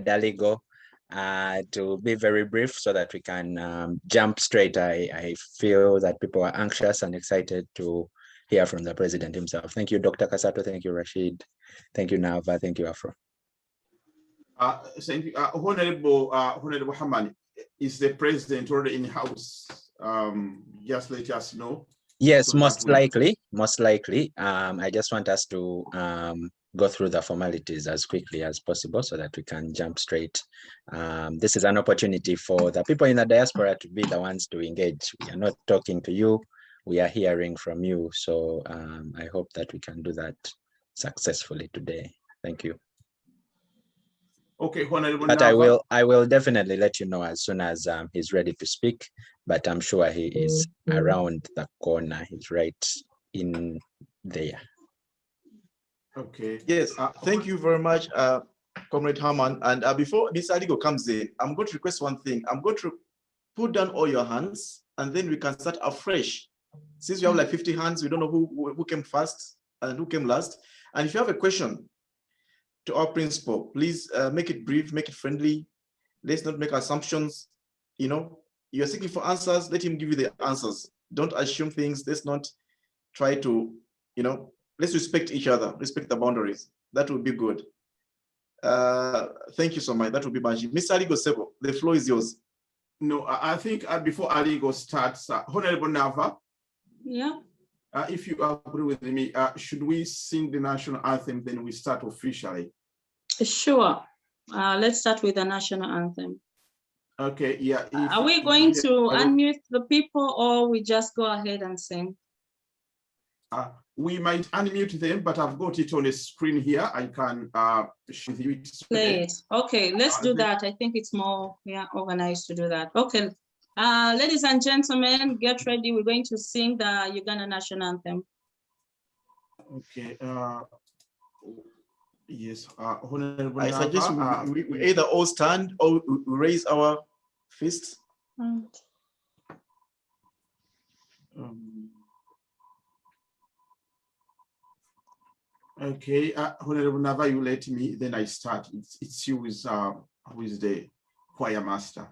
Adaligo to be very brief so that we can jump straight. I feel that people are anxious and excited to hear from the president himself. Thank you, Dr. Kasato. Thank you, Rashid. Thank you, Nava. Thank you, Afro. Thank you. Honorable Hamani, is the president already in house? Just let us know. Yes, so most likely. I just want us to go through the formalities as quickly as possible so that we can jump straight. This is an opportunity for the people in the diaspora to be the ones to engage. We are not talking to you, we are hearing from you. So I hope that we can do that successfully today. Thank you. Okay, Honorable but Nava. I will definitely let you know as soon as he's ready to speak, but I'm sure he is around the corner. He's right in there. Okay. Yes, thank you very much, Comrade Haman. And before this Aligo comes in, I'm going to request one thing. I'm going to put down all your hands and then we can start afresh. Since we have like 50 hands, we don't know who came first and who came last. And if you have a question to our principal, please make it brief, make it friendly. Let's not make assumptions. You know, you're seeking for answers, let him give you the answers. Don't assume things. Let's not try to, you know, let's respect each other, respect the boundaries. That would be good. Thank you so much. That would be magic. Mr. Aligo Sebo, the floor is yours. No, I think before Aligo starts, Honorable Nava. Yeah. If you agree with me, should we sing the national anthem, then we start officially? Sure. Let's start with the national anthem. Okay, yeah. Are we going to unmute the people or we just go ahead and sing? We might unmute them, but I've got it on the screen here. I can show you it. Play it. Okay, let's do that. I think it's more organized to do that. Okay. Ladies and gentlemen, get ready. We're going to sing the Uganda national anthem. Okay. Yes. Honorable I suggest we either all stand or we raise our fists. Okay, Honorable Nava, you let me, then I start. It's you who is the choir master.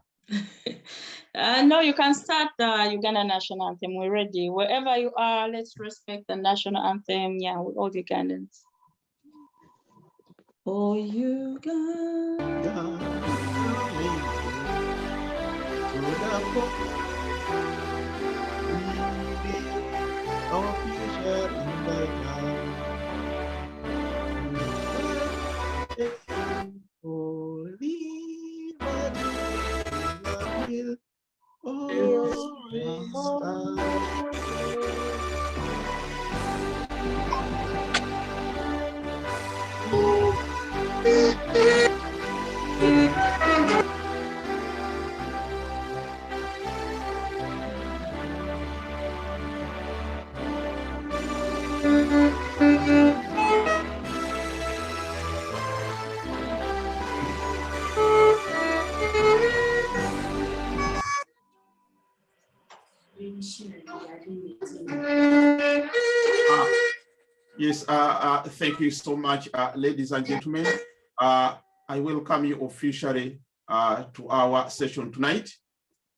No, you can start the Uganda national anthem. We're ready. Wherever you are, let's respect the national anthem. Yeah, with all Ugandans. Oh, Uganda. Our future in the Yes, thank you so much, ladies and gentlemen. I welcome you officially to our session tonight.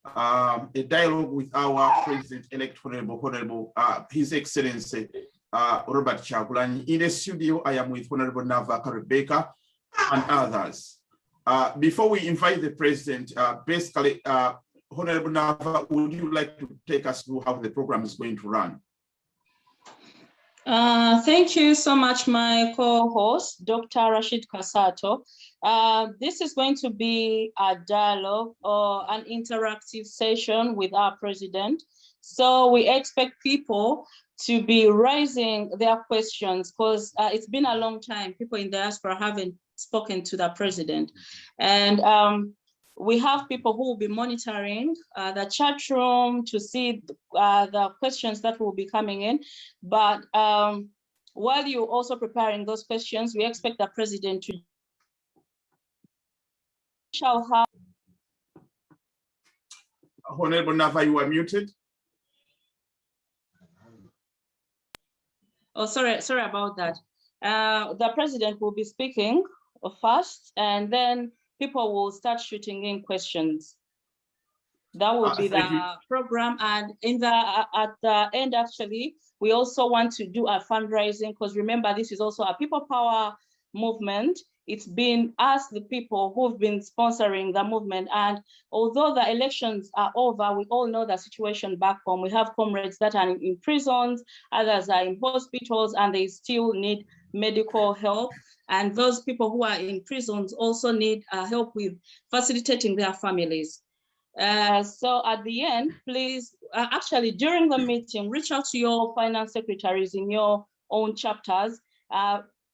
A dialogue with our President-elect Honorable His Excellency Robert Kyagulanyi. In the studio, I am with Honorable Nava Rebecca and others. Before we invite the President, basically, Honorable Nava, would you like to take us through how the program is going to run? Thank you so much, my co-host, Dr. Rashid Kasato. This is going to be a dialogue or an interactive session with our president. So we expect people to be raising their questions because it's been a long time. People in diaspora haven't spoken to the president. And we have people who will be monitoring the chat room to see the questions that will be coming in. But while you're also preparing those questions, we expect the president to shall have. Honorable Nava, you are muted. Oh, sorry about that. The president will be speaking first, and then people will start shooting in questions. That will be the program. And at the end, actually, we also want to do a fundraising, because remember, this is also a people power movement. It's been us, the people, who've been sponsoring the movement. And although the elections are over, we all know the situation back home. We have comrades that are in prisons, others are in hospitals, and they still need medical help. And those people who are in prisons also need help with facilitating their families. So at the end, please, actually during the meeting, reach out to your finance secretaries in your own chapters.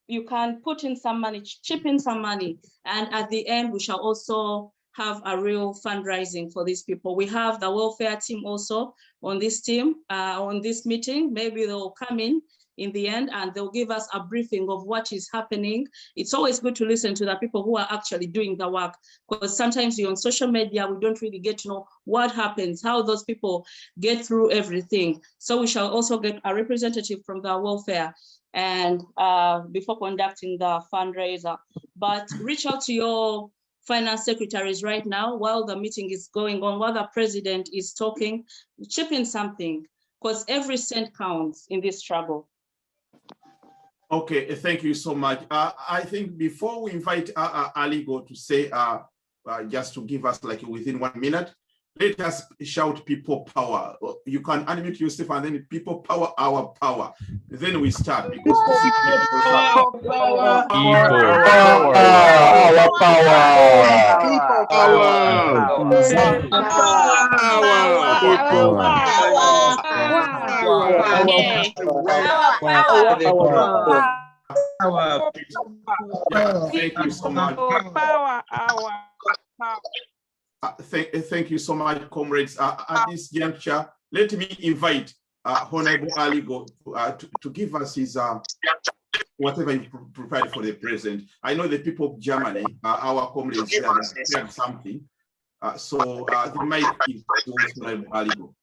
You can put in some money, chip in some money. And at the end, we shall also have a real fundraising for these people. We have the welfare team also on this team, on this meeting. Maybe they'll come in the end, and they'll give us a briefing of what is happening. It's always good to listen to the people who are actually doing the work, because sometimes you're on social media, we don't really get to know what happens, how those people get through everything. So we shall also get a representative from the welfare and before conducting the fundraiser. But reach out to your finance secretaries right now while the meeting is going on, while the president is talking, chip in something, because every cent counts in this struggle. Okay, thank you so much. I think before we invite Aligo to say, just to give us like within 1 minute, let us shout people power. You can unmute yourself and then people power, our power. Then we start, because people power. Thank you so much. Thank you so much, comrades. At this juncture, let me invite Honorable Aligo to give us his whatever he prepared for the president. I know the people of Germany, our comrades here, prepared something. So the mic is Honorable Aligo.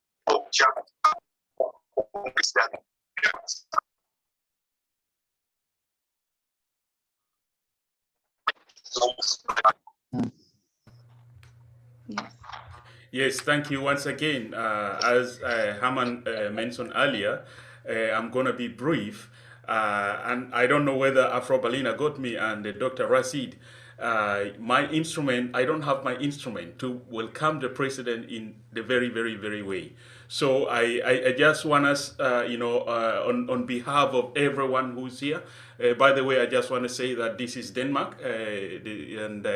Yes, thank you once again. As Herman mentioned earlier, I'm going to be brief. And I don't know whether Afro-Balina got me and Dr. Rashid. My instrument, I don't have my instrument to welcome the president in the very, very, very way. So I just want us, on behalf of everyone who's here, by the way, I just want to say that this is Denmark, and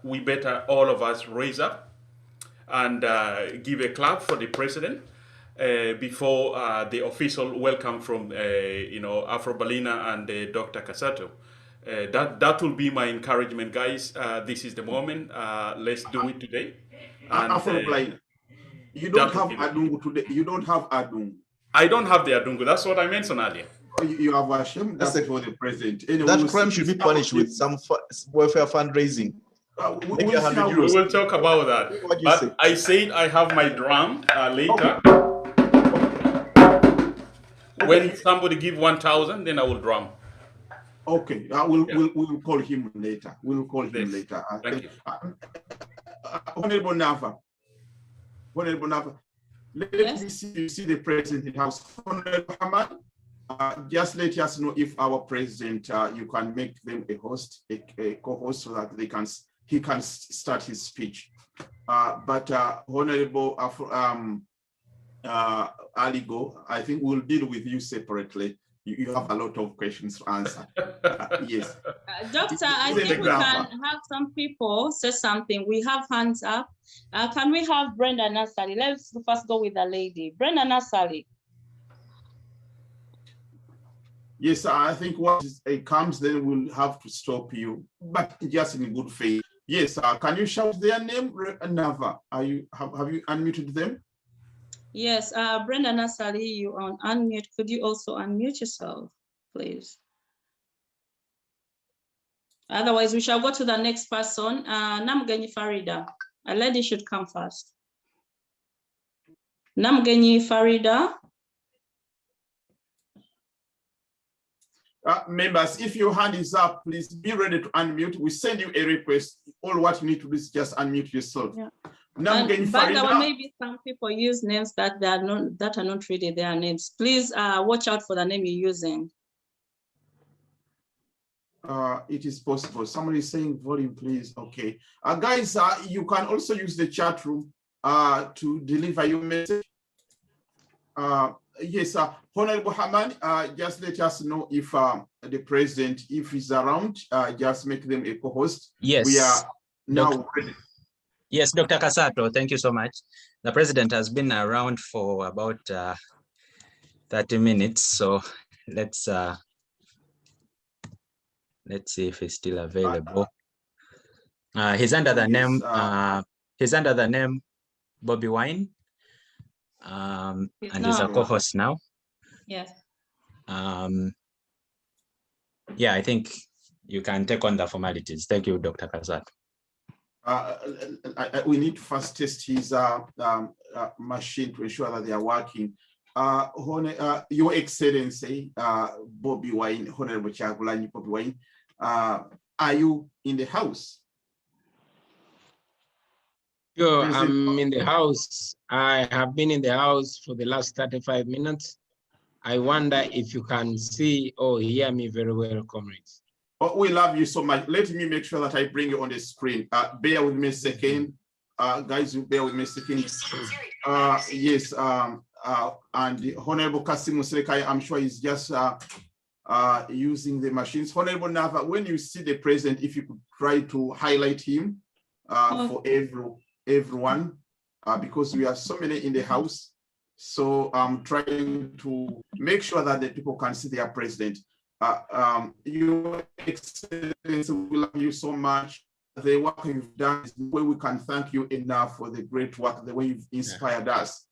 we better all of us raise up and give a clap for the president before the official welcome from Afro-Balina and Dr. Kasato. That will be my encouragement, guys. This is the moment. Let's do it today. Afro-Balina, you don't have Adungu today. You don't have Adungu. I don't have the Adungu. That's what I mentioned earlier. You have Hashem. That's for the president. Anyway, that crime should be punished with some welfare fundraising. We will talk about that. But I said I have my drum later. Okay. When somebody give 1,000, then I will drum. Okay, we'll call him later. We'll call him later. Thank you. Honorable Nava. Let me see the president in house. Honorable Hamad, just let us know if our president, you can make them a host, a co-host, so that he can start his speech. But Honorable Aligo, I think we'll deal with you separately. You have a lot of questions to answer. Yes. Doctor, I think we can have some people say something. We have hands up. Can we have Brenda Nassali? Let's first go with the lady. Brenda Nassali. Yes, I think once it comes, then we'll have to stop you, but just in good faith. Yes, can you shout their name, Nava? Have you unmuted them? Yes, Brenda Nassali, you on unmute. Could you also unmute yourself, please? Otherwise, we shall go to the next person. Namgenyi Farida. A lady should come first. Namgenyi Farida. Members, if your hand is up, please be ready to unmute. We send you a request. All what you need to do is just unmute yourself. Yeah. Now, by the way, maybe some people use names that are not really their names. Please watch out for the name you're using. It is possible. Somebody is saying volume, please. Okay. Guys, you can also use the chat room to deliver your message. Yes, Honorable Haman, just let us know if the president, if he's around, just make them a co-host. Yes. We are now ready. Yes, Dr. Kasato, thank you so much. The president has been around for about 30 minutes, so let's see if he's still available. He's under the name Bobiwine. And he's a co-host now. Yes. Yeah, I think you can take on the formalities. Thank you, Dr. Kasato. We need to first test his machine to ensure that they are working. Your Excellency, Bobiwine, Honorable Kyagulanyi Bobiwine, are you in the house? Sure, I'm in the house. I have been in the house for the last 35 minutes. I wonder if you can see or hear me very well, comrades. Oh, we love you so much. Let me make sure that I bring you on the screen. Bear with me a second. Guys, bear with me a second. Yes, and the Honorable Kasimu Serekai, I'm sure he's just using the machines. Honorable Nava, when you see the president, if you could try to highlight him for everyone, because we have so many in the house. So I'm trying to make sure that the people can see their president. Your Excellency, we love you so much. The work you've done is the way we can thank you enough for the great work, the way you've inspired us.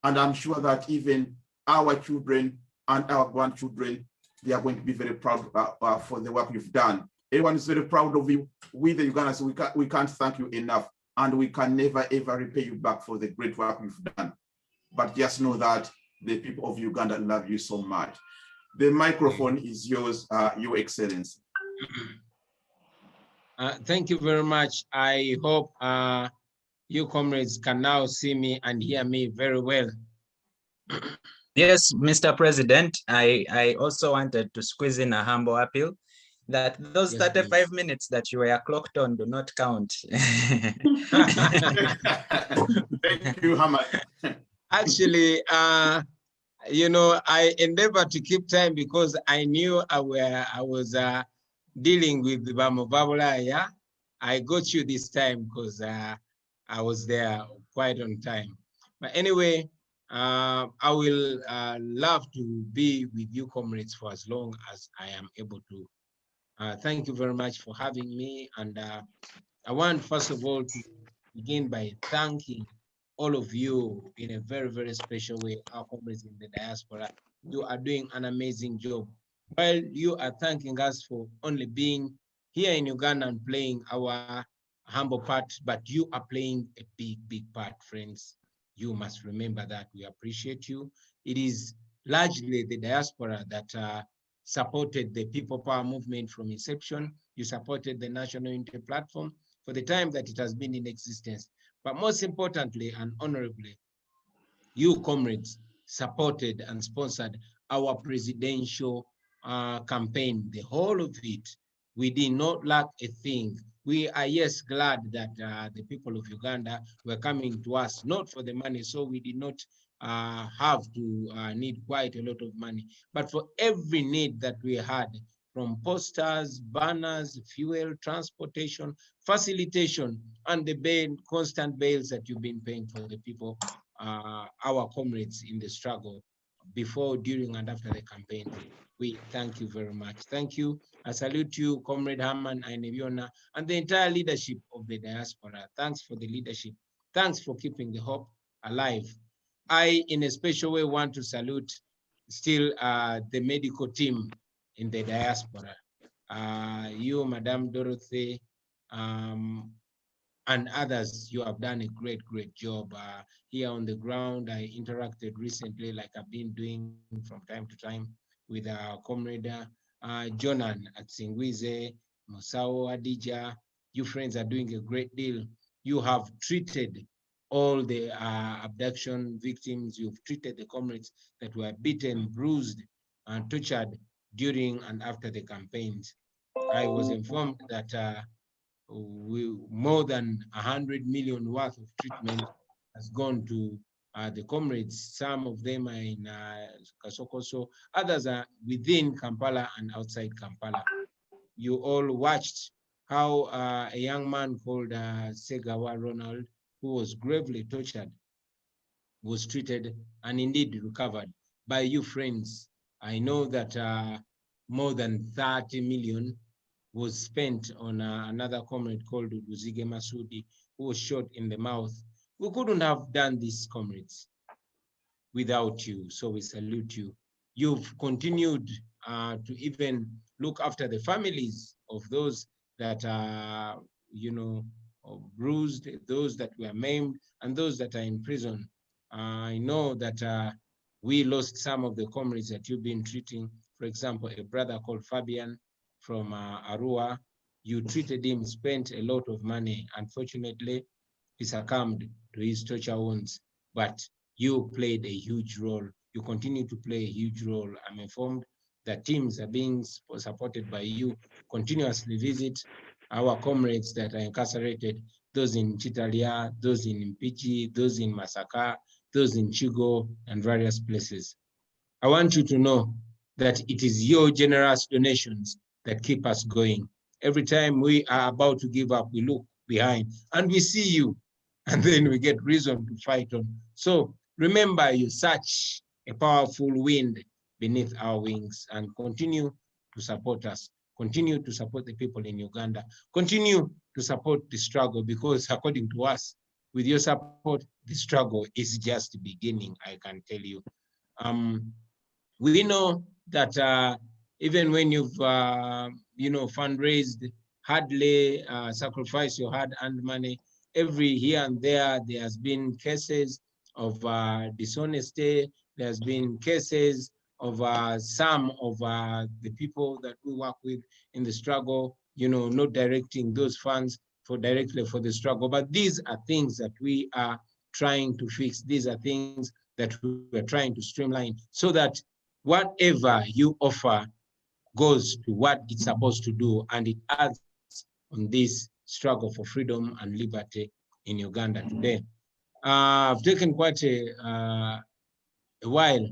And I'm sure that even our children and our grandchildren, they are going to be very proud for the work you've done. Everyone is very proud of you. We, the Ugandans, we can't thank you enough, and we can never, ever repay you back for the great work you've done. But just know that the people of Uganda love you so much. The microphone is yours, Your Excellency. Thank you very much. I hope you comrades can now see me and hear me very well. Yes, Mr. President, I also wanted to squeeze in a humble appeal that those 35 minutes that you were clocked on do not count. Thank you, Hamad. Actually, you know, I endeavored to keep time because I knew I was dealing with the Babula. Yeah, I got you this time because I was there quite on time. But anyway, I will love to be with you, comrades, for as long as I am able to. Thank you very much for having me. And I want, first of all, to begin by thanking all of you in a very, very special way, our comrades in the diaspora. You are doing an amazing job. While you are thanking us for only being here in Uganda and playing our humble part, but you are playing a big, big part, friends. You must remember that. We appreciate you. It is largely the diaspora that supported the People Power movement from inception. You supported the National Unity Platform for the time that it has been in existence. But most importantly and honorably, you comrades supported and sponsored our presidential campaign, the whole of it. We did not lack a thing. We are, yes, glad that the people of Uganda were coming to us, not for the money, so we did not have to need quite a lot of money, but for every need that we had, from posters, banners, fuel, transportation, facilitation, and the constant bails that you've been paying for the people, our comrades in the struggle before, during, and after the campaign. We thank you very much. Thank you. I salute you, Comrade Haman Ainebiona, and the entire leadership of the diaspora. Thanks for the leadership. Thanks for keeping the hope alive. I, in a special way, want to salute still the medical team in the diaspora. You, Madame Dorothy, and others, you have done a great, great job here on the ground. I interacted recently, like I've been doing from time to time, with our comrade Jonan at Singwize, Musao, Adija, you friends are doing a great deal. You have treated all the abduction victims. You've treated the comrades that were beaten, bruised, and tortured during and after the campaigns. I was informed that more than 100 million worth of treatment has gone to the comrades. Some of them are in Kasokoso, others are within Kampala and outside Kampala. You all watched how a young man called Segawa Ronald, who was gravely tortured, was treated and indeed recovered by you friends. I know that more than 30 million was spent on another comrade called Uduzige Masudi, who was shot in the mouth. We couldn't have done this, comrades, without you, so we salute you. You've continued to even look after the families of those that are, bruised, those that were maimed, and those that are in prison. I know that we lost some of the comrades that you've been treating. For example, a brother called Fabian from Arua. You treated him, spent a lot of money. Unfortunately, he succumbed to his torture wounds, but you played a huge role. You continue to play a huge role. I'm informed that teams are being supported by you, continuously visit our comrades that are incarcerated, those in Chitalia, those in Mpiji, those in Masaka, those in Chigo, and various places. I want you to know that it is your generous donations that keep us going. Every time we are about to give up, we look behind and we see you, and then we get reason to fight on. So remember, you're such a powerful wind beneath our wings, and continue to support us. Continue to support the people in Uganda. Continue to support the struggle, because according to us, with your support, the struggle is just beginning, I can tell you. We know that even when you've, fundraised, hardly sacrificed your hard-earned money, every here and there has been cases of dishonesty. There's been cases of some of the people that we work with in the struggle, not directing those funds directly for the struggle. But these are things that we are trying to fix. These are things that we're trying to streamline, so that whatever you offer goes to what it's supposed to do, and it adds on this struggle for freedom and liberty in Uganda today. I've taken quite a while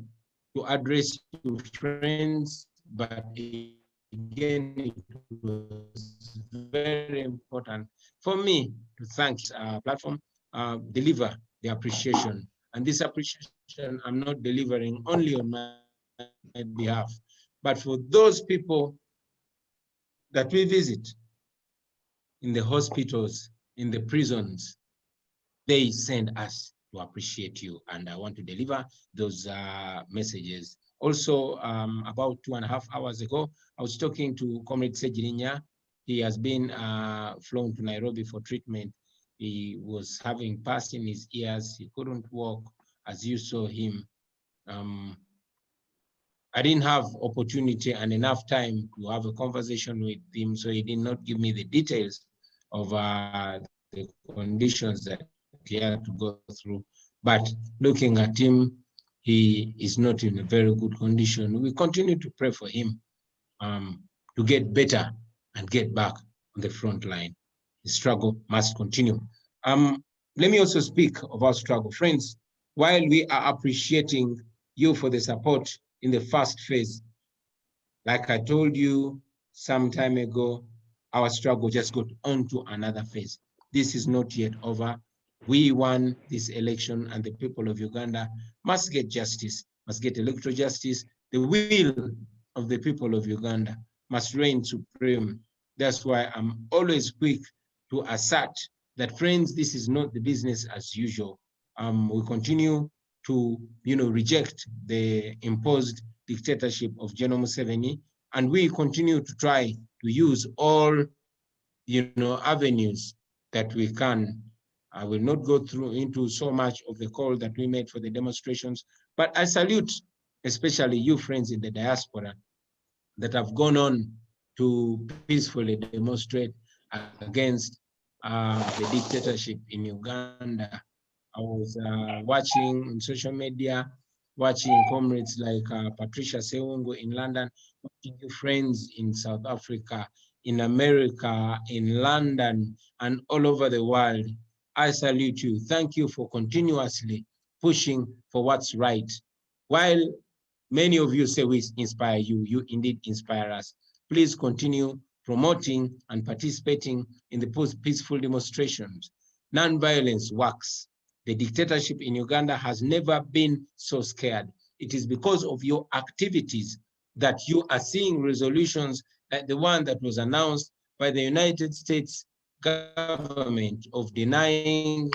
to address you friends, but again, it was very important for me to thank platform, deliver the appreciation. And this appreciation, I'm not delivering only on my behalf, but for those people that we visit in the hospitals, in the prisons. They send us to appreciate you, and I want to deliver those messages. Also, about 2.5 hours ago, I was talking to Comrade Sejirinya. He has been flown to Nairobi for treatment. He was having pus in his ears. He couldn't walk, as you saw him. I didn't have opportunity and enough time to have a conversation with him, so he did not give me the details of the conditions that he had to go through. But looking at him, he is not in a very good condition. We continue to pray for him to get better and get back on the front line. The struggle must continue. Let me also speak of our struggle. Friends, while we are appreciating you for the support in the first phase, like I told you some time ago, our struggle just got onto another phase. This is not yet over. We won this election, and the people of Uganda must get justice, must get electoral justice. The will of the people of Uganda must reign supreme. That's why I'm always quick to assert that, friends, this is not the business as usual. We continue to, reject the imposed dictatorship of General Museveni, and we continue to try to use all, avenues that we can. I will not go through into so much of the call that we made for the demonstrations, but I salute especially you friends in the diaspora that have gone on to peacefully demonstrate against the dictatorship in Uganda. I was watching on social media, watching comrades like Patricia Sewungu in London, watching your friends in South Africa, in America, in London, and all over the world. I salute you. Thank you for continuously pushing for what's right. While many of you say we inspire you, you indeed inspire us. Please continue promoting and participating in the peaceful demonstrations. Non-violence works. The dictatorship in Uganda has never been so scared. It is because of your activities that you are seeing resolutions like the one that was announced by the United States government of denying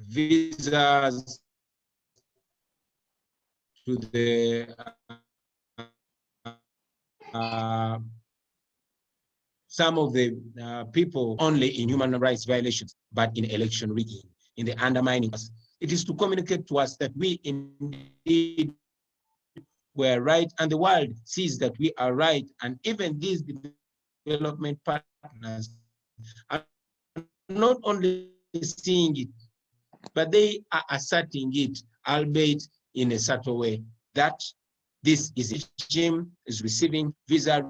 visas to the some of the people only in human rights violations, but in election rigging, in the undermining us. It is to communicate to us that we indeed were right, and the world sees that we are right, and even these development partners are not only seeing it, but they are asserting it, albeit in a subtle way, that this regime is receiving visa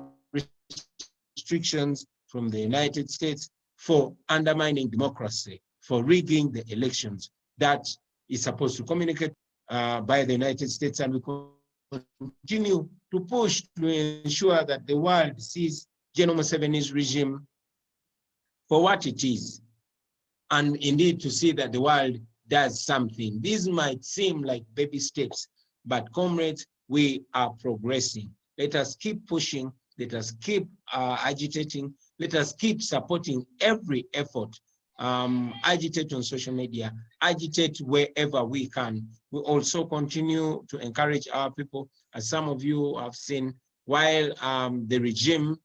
restrictions from the United States for undermining democracy, for rigging the elections. That is supposed to communicate by the United States, and we continue to push to ensure that the world sees General Museveni's regime for what it is, and indeed to see that the world does something. These might seem like baby steps, but comrades, we are progressing. Let us keep pushing, let us keep agitating, let us keep supporting every effort. Agitate on social media, agitate wherever we can. We also continue to encourage our people, as some of you have seen, while the regime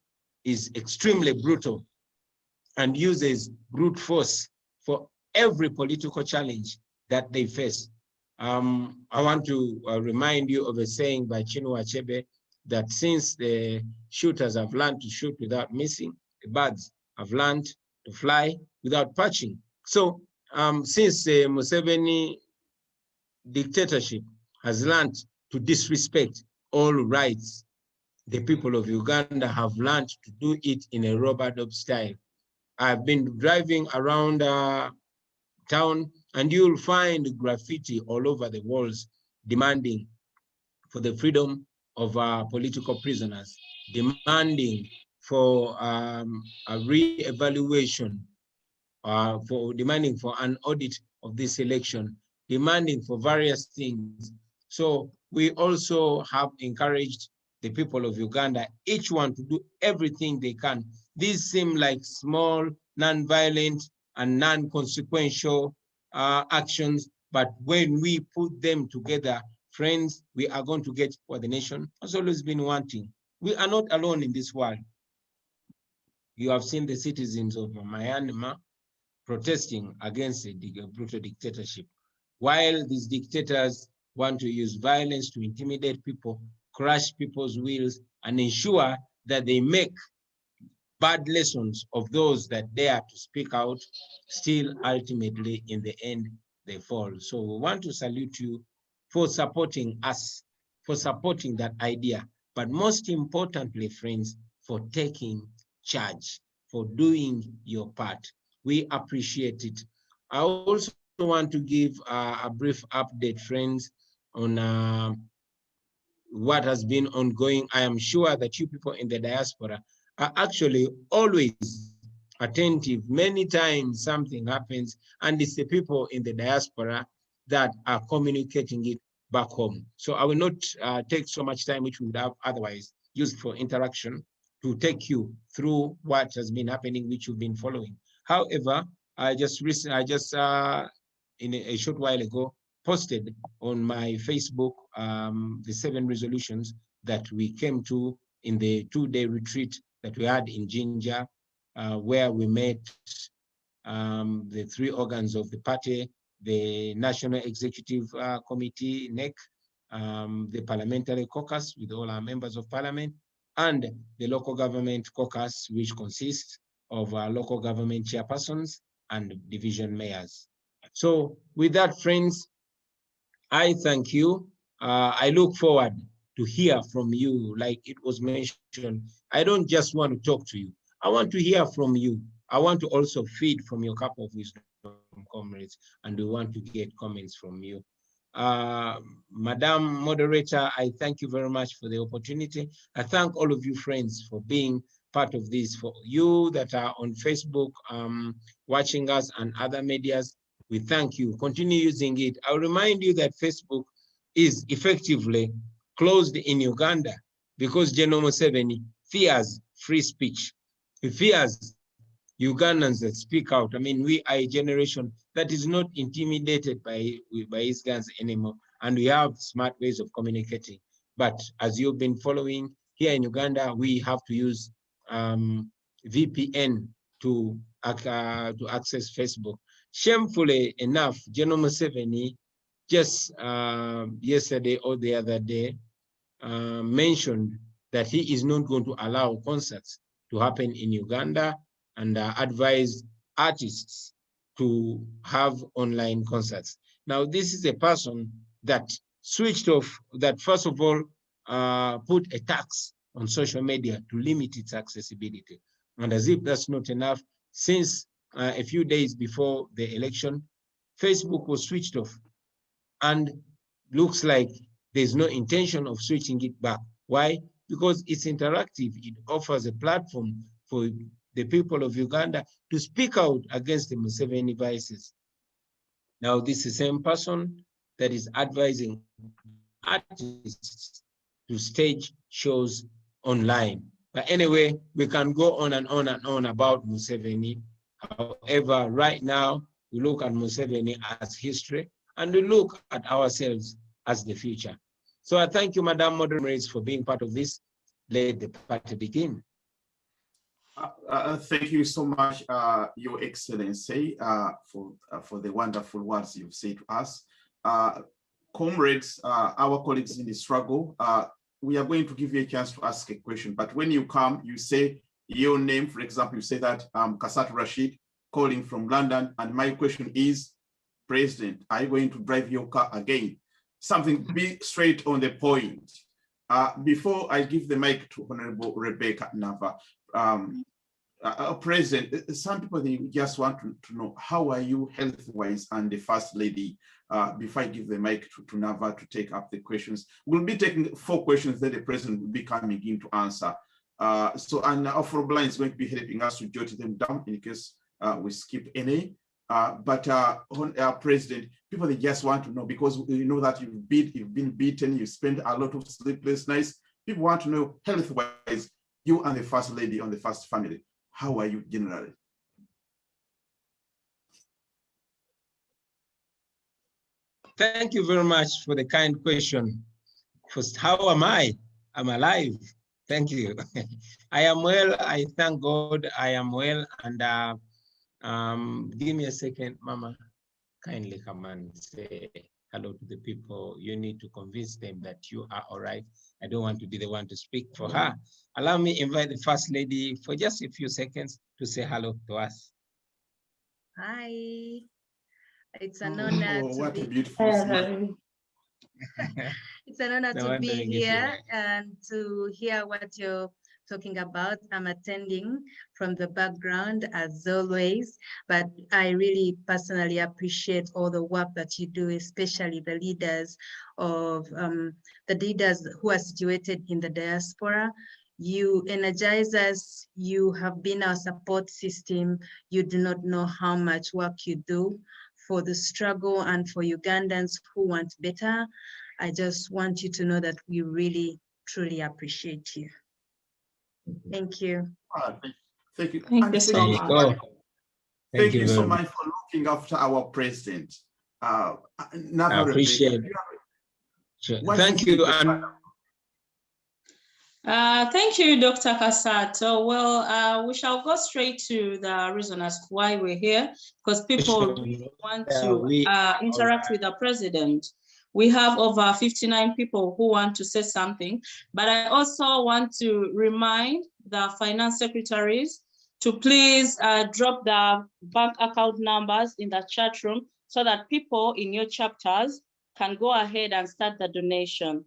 is extremely brutal and uses brute force for every political challenge that they face. I want to remind you of a saying by Chinua Achebe that since the shooters have learned to shoot without missing, the birds have learned to fly without perching. So since the Museveni dictatorship has learned to disrespect all rights, the people of Uganda have learned to do it in a rubber-dub style. I've been driving around town, and you'll find graffiti all over the walls demanding for the freedom of political prisoners, demanding for a re-evaluation, for demanding for an audit of this election, demanding for various things. So we also have encouraged the people of Uganda, each one to do everything they can. These seem like small, non-violent, and non-consequential actions, but when we put them together, friends, we are going to get what the nation has always been wanting. We are not alone in this world. You have seen the citizens of Myanmar protesting against a brutal dictatorship. While these dictators want to use violence to intimidate people, crush people's wills, and ensure that they make bad lessons of those that dare to speak out, still ultimately in the end, they fall. So we want to salute you for supporting us, for supporting that idea, but most importantly, friends, for taking charge, for doing your part. We appreciate it. I also want to give a brief update, friends, on what has been ongoing. I am sure that you people in the diaspora are actually always attentive. Many times something happens, and it's the people in the diaspora that are communicating it back home. So I will not take so much time, which we would have otherwise used for interaction, to take you through what has been happening, which you've been following. However, I just in a short while ago posted on my Facebook the 7 resolutions that we came to in the 2-day retreat that we had in Jinja, where we met the 3 organs of the party, the National Executive Committee, NEC, the parliamentary caucus with all our members of parliament, and the local government caucus, which consists of local government chairpersons and division mayors. So with that, friends, I thank you. I look forward to hear from you. Like it was mentioned, I don't just want to talk to you. I want to hear from you. I want to also feed from your cup of wisdom, comrades, and we want to get comments from you. Madam Moderator, I thank you very much for the opportunity. I thank all of you friends for being part of this. For you that are on Facebook watching us and other medias, we thank you. Continue using it. I'll remind you that Facebook is effectively closed in Uganda because General Museveni fears free speech. He fears Ugandans that speak out. I mean, we are a generation that is not intimidated by his guns anymore, and we have smart ways of communicating. But as you've been following, here in Uganda, we have to use VPN to access Facebook. Shamefully enough, General Museveni just yesterday or the other day mentioned that he is not going to allow concerts to happen in Uganda and advised artists to have online concerts. Now, this is a person that switched off, that first of all, put a tax on social media to limit its accessibility. And as if that's not enough, since a few days before the election, Facebook was switched off and looks like there's no intention of switching it back. Why? Because it's interactive. It offers a platform for the people of Uganda to speak out against the Museveni vices. Now, this is the same person that is advising artists to stage shows online. But anyway, we can go on and on and on about Museveni. However, right now, we look at Museveni as history, and we look at ourselves as the future. So I thank you, Madam Moderator, for being part of this. Let the party begin. Thank you so much, Your Excellency, for the wonderful words you've said to us. Comrades, our colleagues in the struggle, we are going to give you a chance to ask a question, but when you come, you say your name. For example, you say that I'm Kassato Rashid, calling from London, and my question is, President, are you going to drive your car again? Something be straight on the point. Before I give the mic to Honorable Rebecca Nava, President, some people, they just want to know, how are you health-wise and the First Lady? Before I give the mic to Nava to take up the questions. We'll be taking 4 questions that the President will be coming in to answer. And Afroblind is going to be helping us to jot them down in case we skip any. President, people, they just want to know, because you know that you've been beaten, you spent a lot of sleepless nights. People want to know, health-wise, you and the First Lady on the First Family, how are you generally? Thank you very much for the kind question. First, how am I? I'm alive. Thank you. I am well. I thank God I am well. And give me a second, Mama. Kindly come and say hello to the people. You need to convince them that you are all right. I don't want to be the one to speak for her. Allow me to invite the First Lady for just a few seconds to say hello to us. Hi. It's an honor to be. A beautiful smile. It's an honor to be here and to hear what you're talking about. I'm attending from the background as always, but I really personally appreciate all the work that you do, especially the leaders who are situated in the diaspora. You energize us. You have been our support system. You do not know how much work you do for the struggle and for Ugandans who want better. I just want you to know that we really, truly appreciate you. Thank you. Thank you. Thank you so much. Thank you so much for looking after our president. I appreciate it. Sure. Thank you. Thank you, Dr. Kassato. Well, we shall go straight to the reason as to why we're here, because people really want to interact with the president. We have over 59 people who want to say something, but I also want to remind the finance secretaries to please drop the bank account numbers in the chat room so that people in your chapters can go ahead and start the donation.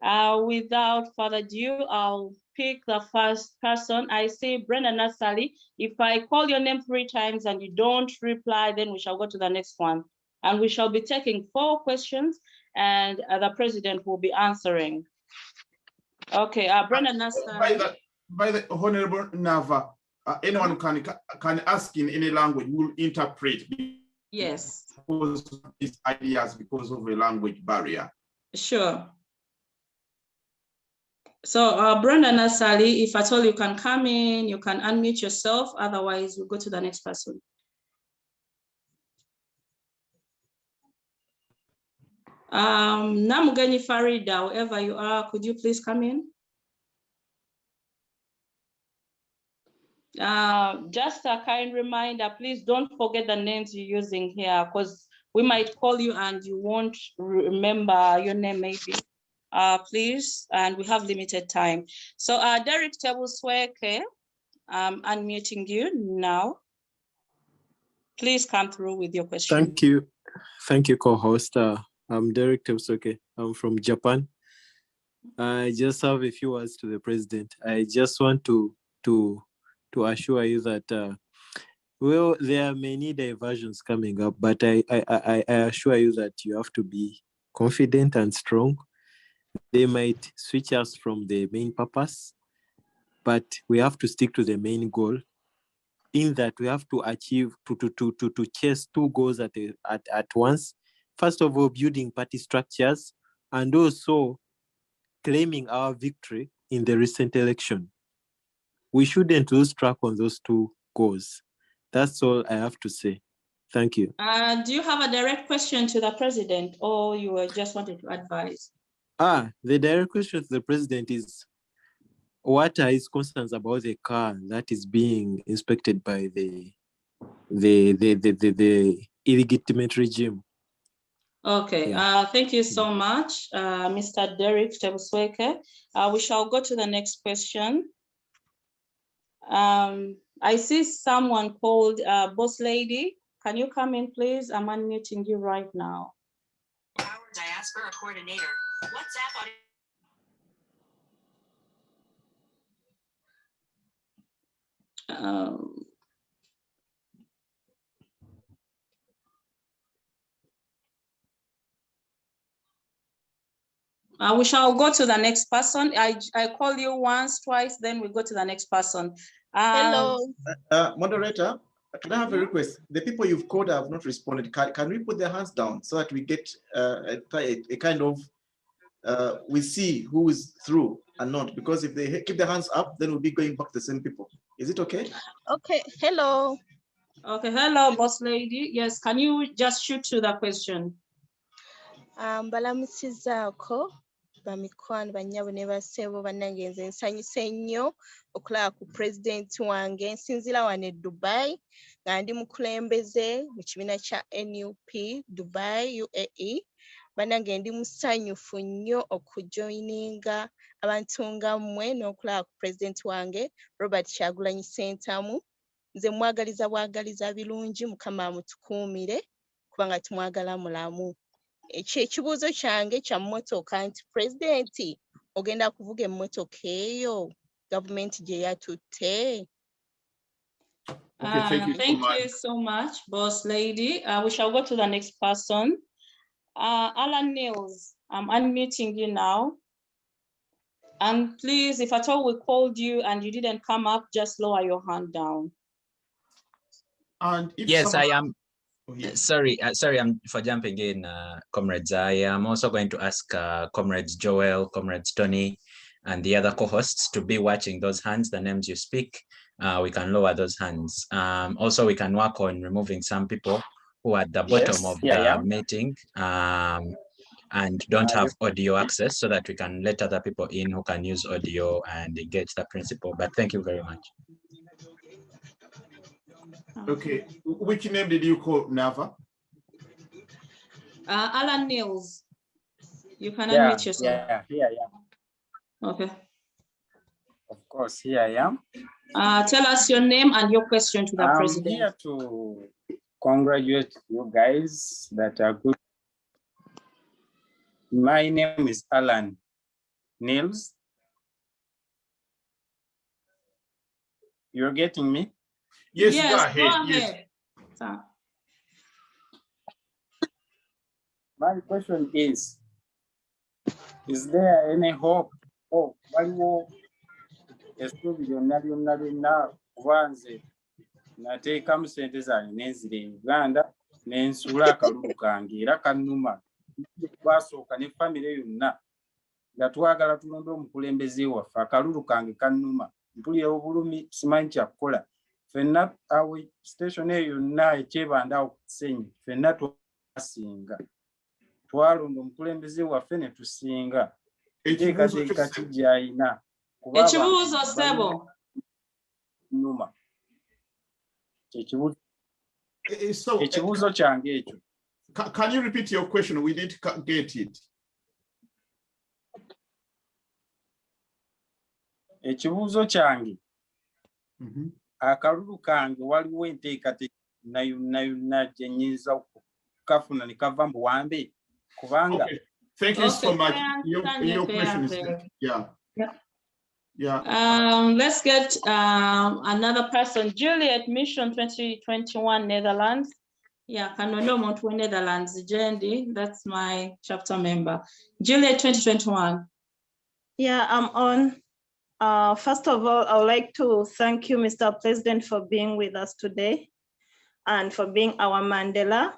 Without further ado, I'll pick the first person. I see Brenda Nassali. If I call your name 3 times and you don't reply, then we shall go to the next one. And we shall be taking 4 questions and the president will be answering. Okay, Brenda Nassali. By the Honorable Nava, anyone can ask in any language, we'll interpret. Yes. Because of these ideas, because of a language barrier. Sure. So Brenda Nassali, if at all you can come in, you can unmute yourself. Otherwise, we'll go to the next person. Namugani Farida, wherever you are, could you please come in? Just a kind reminder, please don't forget the names you're using here, because we might call you and you won't remember your name maybe. Please, and we have limited time. So Derek Tebusweke, I'm unmuting you now. Please come through with your question. Thank you. Thank you, co-host. I'm Derek Tebusweke. I'm from Japan. I just have a few words to the president. I just want to assure you that well, there are many diversions coming up, but I assure you that you have to be confident and strong. They might switch us from the main purpose, but we have to stick to the main goal. In that we have to achieve to chase 2 goals at once. First of all, building party structures and also claiming our victory in the recent election. We shouldn't lose track on those 2 goals. That's all I have to say. Thank you. Do you have a direct question to the president, or you were just wanted to advise? The direct question to the president is, what are his concerns about the car that is being inspected by the illegitimate regime? Okay, thank you so much, Mr. Derek Tebusweke. We shall go to the next question. I see someone called Boss Lady. Can you come in, please? I'm unmuting you right now. Our diaspora coordinator. WhatsApp we shall go to the next person. I call you once, twice, then we go to the next person. Hello. Moderator, can I have a request? The people you've called have not responded. Can we put their hands down so that we get a kind of, we see who is through and not? Because if they keep their hands up, then we'll be going back to the same people. Is it okay? Okay, hello. Okay, hello, Boss Lady. Yes, can you just shoot to the question? Balamusizako. Bamikwano banyabo ne basebo bannangenze nsanyuse nnyo okulaba ku pulezidenti wange nsinzira wano e Dubai nga ndi mukulembeze mu kibiina kya NUP Dubai UAE. Bannange ndi musanyufu nnyo okujoyininga abantu nga mmwe n'okulaba ku pulezidenti wange Robert Kyagulanyi Ssentamu. Nze mwagaliza bwagaliza birungi, Mukama amutukuumire kubanga tumwagala mulamu. Ekibuuzo kyange kya mmotoka nti pulezidenti ogenda kuvuga emmotoka eyo gavumenti gye yatutte? Okay, thank you so much, Boss Lady. We shall go to the next person. Alan Niels, I'm unmuting you now. And please, if at all we called you and you didn't come up, just lower your hand down. And if yes, I am. Sorry, I'm for jumping in, comrades. I am also going to ask comrades Joel, comrades Tony, and the other co-hosts to be watching those hands, the names you speak. We can lower those hands. Also, we can work on removing some people who are at the bottom of the meeting and don't have audio access, so that we can let other people in who can use audio and engage the principal. But thank you very much. Okay, which name did you call, Nava? Alan Niels. You can unmute yourself. Yeah, here I am. Okay. Of course, here I am. Tell us your name and your question to the president. I'm here to congratulate you guys that are good. My name is Alan Niels. You're getting me? Yes, Yes, go ahead. Yes. My question is there any hope? Oh, waliwo essuubi lyonna lyonna lyonna kuba nze nateekamu ssente zange nenzira e Uganda nensula akalulu kange era kannuma twasooka ne famire yonna nga twagala tulonde omukulembeze waffe akalulu kange kannuma mpulira obulumi simanyi kyakukola ffenna awe station eyo yonna ekyebanda awo ku Kisenyi ffenna twasinga twalonda omukulembeze waffe ne tusinga teekateeka ki gy'ayina ekibuuzo Ssebo nnuma ekibuuzo kyange ekyo. Can you repeat your question? We didn't get it. Ekibuuzo kyange akalulu kange waliwo enteekateeka yonna gye nnyinza okukafuna ne kava mu buwambe kubanga. Thank you so much. Your question is let's get another person. Juliet, Mission 2021 Netherlands. Yeah, Kanono Montwe Netherlands, Jendi, that's my chapter member. Juliet 2021. Yeah, I'm on. First of all, I would like to thank you, Mr. President, for being with us today and for being our Mandela.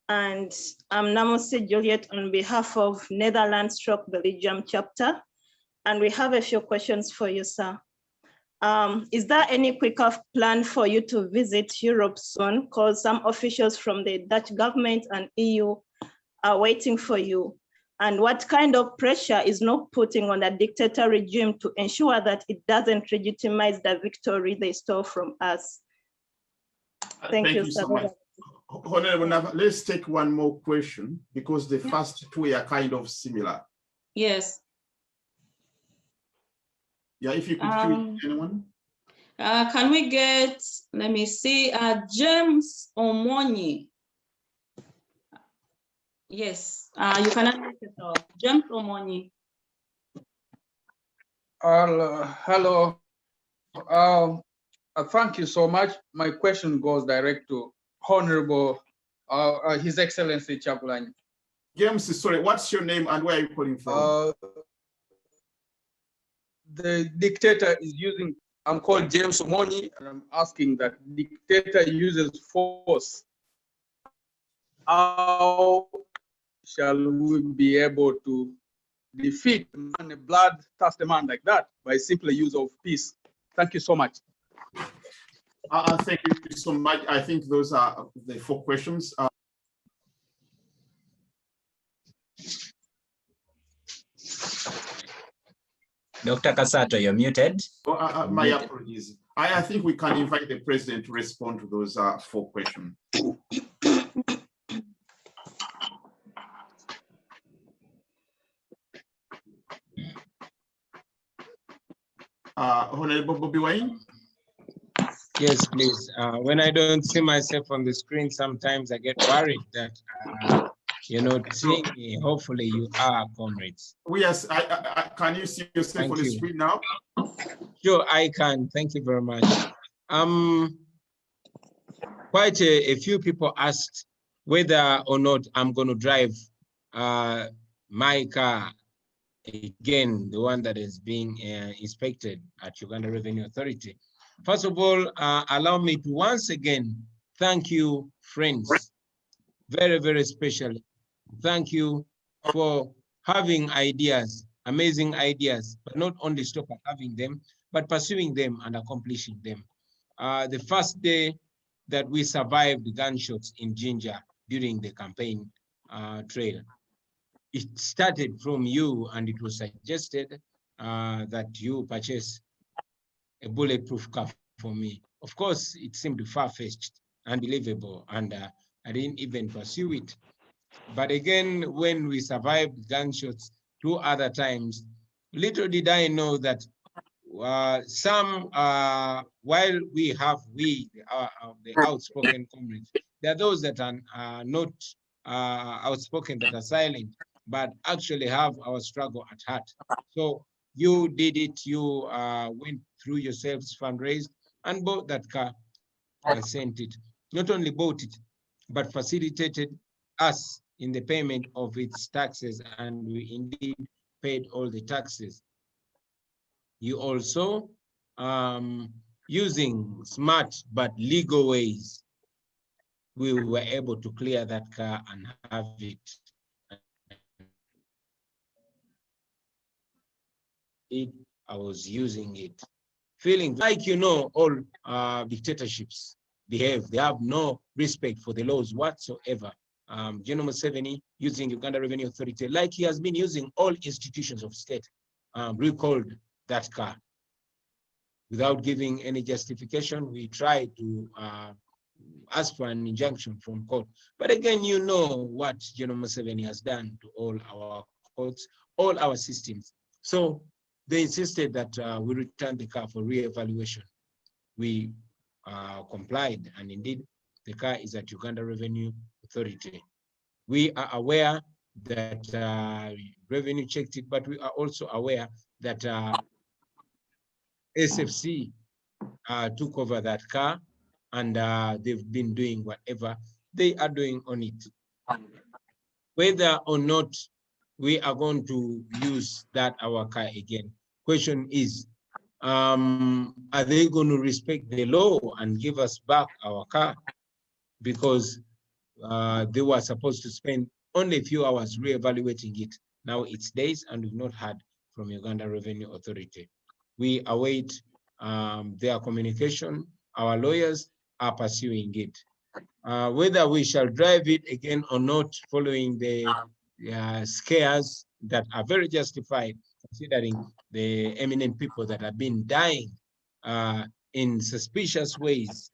And I'm Namosi Juliet on behalf of Netherlands Stroke Belgium chapter. And we have a few questions for you, sir. Is there any quicker plan for you to visit Europe soon? Because some officials from the Dutch government and EU are waiting for you. And what kind of pressure is not putting on the dictator regime to ensure that it doesn't legitimize the victory they stole from us? Thank you, so much. Honorable Nava, let's take one more question because the first two are kind of similar. Yes. Yeah, if you could choose anyone. Can we get, let me see, James Omonyi. Yes, you can unmute yourself. James Omonyi. Hello. Thank you so much. My question goes direct to Honorable His Excellency Kyagulanyi. James, sorry, what's your name and where are you calling from? The dictator is using, I'm called James Omonyi, and I'm asking that dictator uses force. How shall we be able to defeat a bloodthirsty man like that by simply use of peace? Thank you so much. Thank you so much. I think those are the 4 questions. Dr. Kasato, you're muted. My apologies. I think we can invite the president to respond to those 4 questions. Honorable Bobiwine. Yes, please. When I don't see myself on the screen, sometimes I get worried that you're not seeing me. Hopefully you are, comrades. Yes, can you see yourself on the screen now? Sure, I can. Thank you very much. Quite a few people asked whether or not I'm going to drive my car again, the one that is being inspected at Uganda Revenue Authority. First of all, allow me to once again thank you, friends, very, very specially. Thank you for having ideas, amazing ideas, but not only stop at having them, but pursuing them and accomplishing them. The first day that we survived gunshots in Jinja during the campaign trail, it started from you, and it was suggested that you purchase a bulletproof car for me. Of course, it seemed far-fetched, unbelievable, and I didn't even pursue it. But again, when we survived gunshots 2 other times, little did I know that while we have the outspoken comrades, there are those that are not outspoken, that are silent, but actually have our struggle at heart. So you did it, you went through yourselves, fundraised, and bought that car. I sent it. Not only bought it, but facilitated us in the payment of its taxes, and we indeed paid all the taxes. You also, using smart but legal ways, we were able to clear that car and have it. I was using it, feeling like, you know, all dictatorships behave. They have no respect for the laws whatsoever. General Museveni, using Uganda Revenue Authority, like he has been using all institutions of state, recalled that car without giving any justification. We tried to ask for an injunction from court. But again, you know what General Museveni has done to all our courts, all our systems. So they insisted that we return the car for re-evaluation. We complied, and indeed, the car is at Uganda Revenue Authority. We are aware that revenue checked it, but we are also aware that SFC took over that car, and they've been doing whatever they are doing on it. Whether or not we are going to use our car again, question is, are they going to respect the law and give us back our car? Because they were supposed to spend only a few hours re-evaluating it. Now it's days, and we've not heard from Uganda Revenue Authority. We await their communication. Our lawyers are pursuing it. Whether we shall drive it again or not, following the scares that are very justified, considering the eminent people that have been dying in suspicious ways,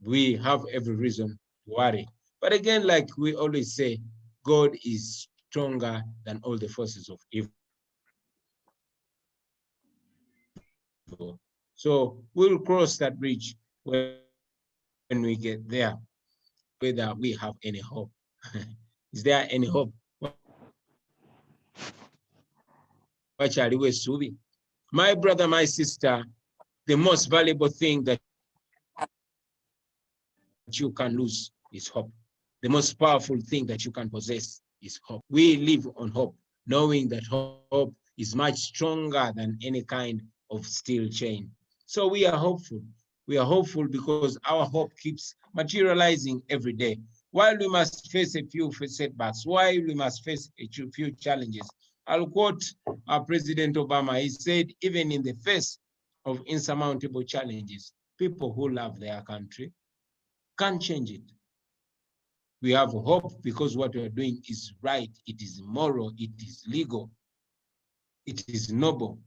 we have every reason to worry. But again, like we always say, God is stronger than all the forces of evil. So we'll cross that bridge when we get there, whether we have any hope. Is there any hope? My brother, my sister, the most valuable thing that you can lose is hope. The most powerful thing that you can possess is hope. We live on hope, knowing that hope is much stronger than any kind of steel chain. So we are hopeful. We are hopeful because our hope keeps materializing every day. While we must face a few setbacks, while we must face a few challenges, I'll quote President Obama. He said, even in the face of insurmountable challenges, people who love their country can't change it. We have hope because what we are doing is right, it is moral, it is legal, it is noble.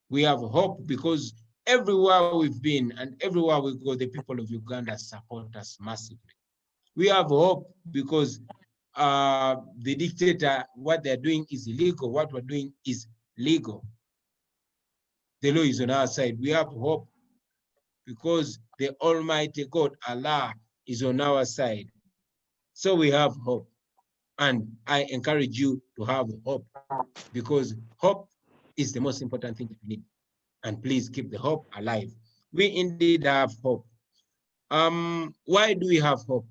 We have hope because everywhere we've been and everywhere we go, the people of Uganda support us massively. We have hope because the dictator, what they're doing is illegal, what we're doing is legal. The law is on our side. We have hope because the Almighty God, Allah, is on our side. So we have hope. And I encourage you to have hope, because hope is the most important thing that we need. And please keep the hope alive. We indeed have hope. Why do we have hope?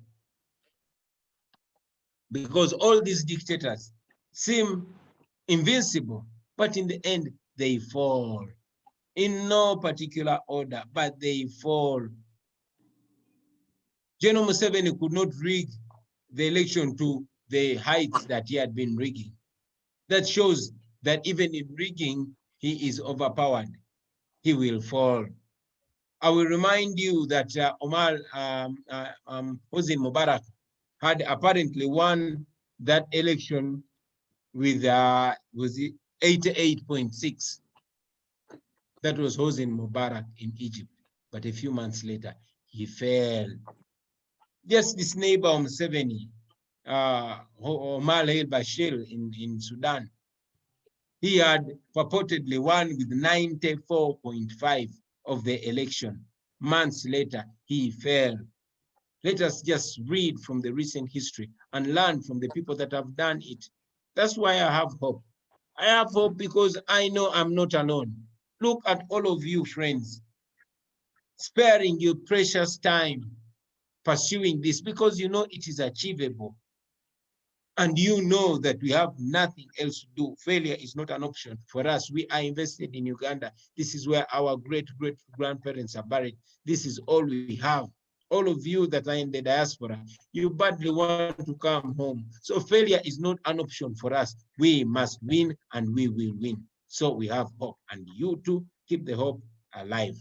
Because all these dictators seem invincible, but in the end, they fall. In no particular order, but they fall. General Museveni could not rig the election to the heights that he had been rigging. That shows that even in rigging, he is overpowered. He will fall. I will remind you that Omar Hosni Mubarak had apparently won that election with was it 88.6. That was Hosni Mubarak in Egypt. But a few months later, he fell. Just this neighbor Museveni, Omar al-Bashir in Sudan. He had purportedly won with 94.5 of the election. Months later, he fell. Let us just read from the recent history and learn from the people that have done it. That's why I have hope. I have hope because I know I'm not alone. Look at all of you, friends, sparing your precious time pursuing this because you know it is achievable. And you know that we have nothing else to do. Failure is not an option for us. We are invested in Uganda. This is where our great-great-grandparents are buried. This is all we have. All of you that are in the diaspora, you badly want to come home. So failure is not an option for us. We must win and we will win. So we have hope, and you too, keep the hope alive.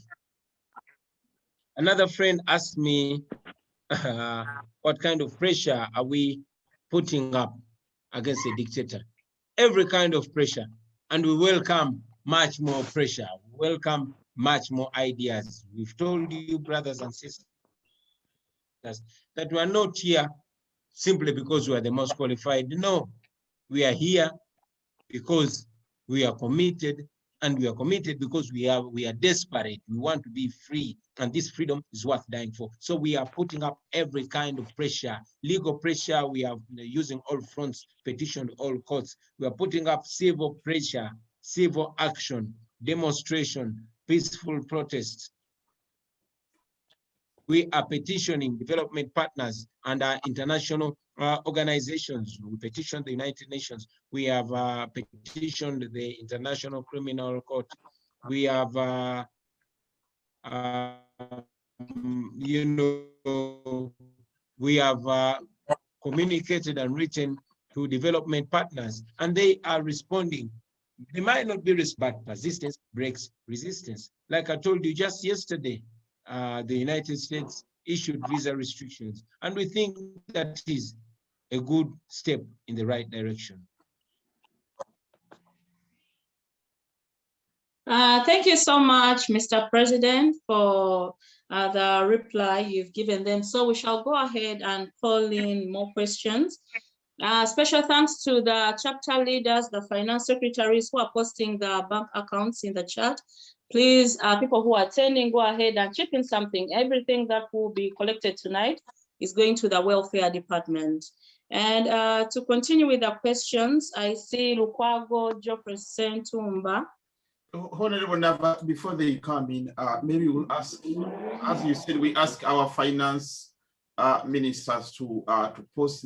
Another friend asked me, what kind of pressure are we putting up against a dictator? Every kind of pressure, and we welcome much more pressure, we welcome much more ideas. We've told you, brothers and sisters, that we are not here simply because we are the most qualified. No, we are here because we are committed, and we are committed because we are desperate. We want to be free, and this freedom is worth dying for. So we are putting up every kind of pressure, legal pressure. We are using all fronts, petition all courts. We are putting up civil pressure, civil action, demonstration, peaceful protests. We are petitioning development partners and our international organizations. We petitioned the United Nations. We have petitioned the International Criminal Court. We have, you know, we have communicated and written to development partners, and they are responding. They might not be but persistence breaks resistance. Like I told you just yesterday, the United States issued visa restrictions, and we think that is a good step in the right direction. Thank you so much, Mr. President, for the reply you've given them. So we shall go ahead and call in more questions. Special thanks to the chapter leaders, the finance secretaries who are posting the bank accounts in the chat. Please, people who are attending, go ahead and chip in something. Everything that will be collected tonight is going to the welfare department. And to continue with the questions, I see Lukwago Geoffrey Ssentamu. Honorable Nava, before they come in, maybe we'll ask, as you said, we ask our finance ministers to post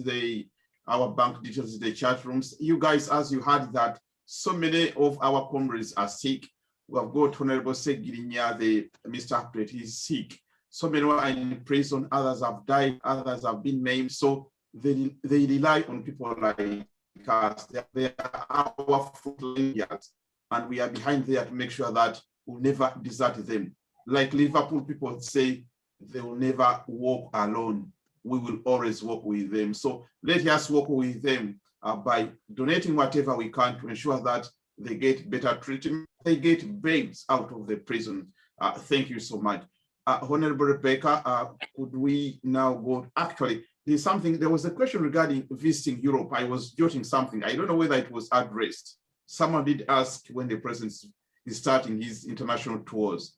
our bank details in the chat rooms. You guys, as you heard that so many of our comrades are sick. We have got Honorable Segirinya, the Mr. Haplet, he's sick. So many are in prison, others have died, others have been maimed. So they rely on people like us. They are our frontliners, and we are behind there to make sure that we'll never desert them. Like Liverpool people say, they will never walk alone. We will always work with them. So let us work with them by donating whatever we can to ensure that they get better treatment, they get babes out of the prison. Thank you so much. Honorable Rebecca, could we now go, actually, there was a question regarding visiting Europe. I was jotting something. I don't know whether it was addressed. Someone did ask when the president is starting his international tours.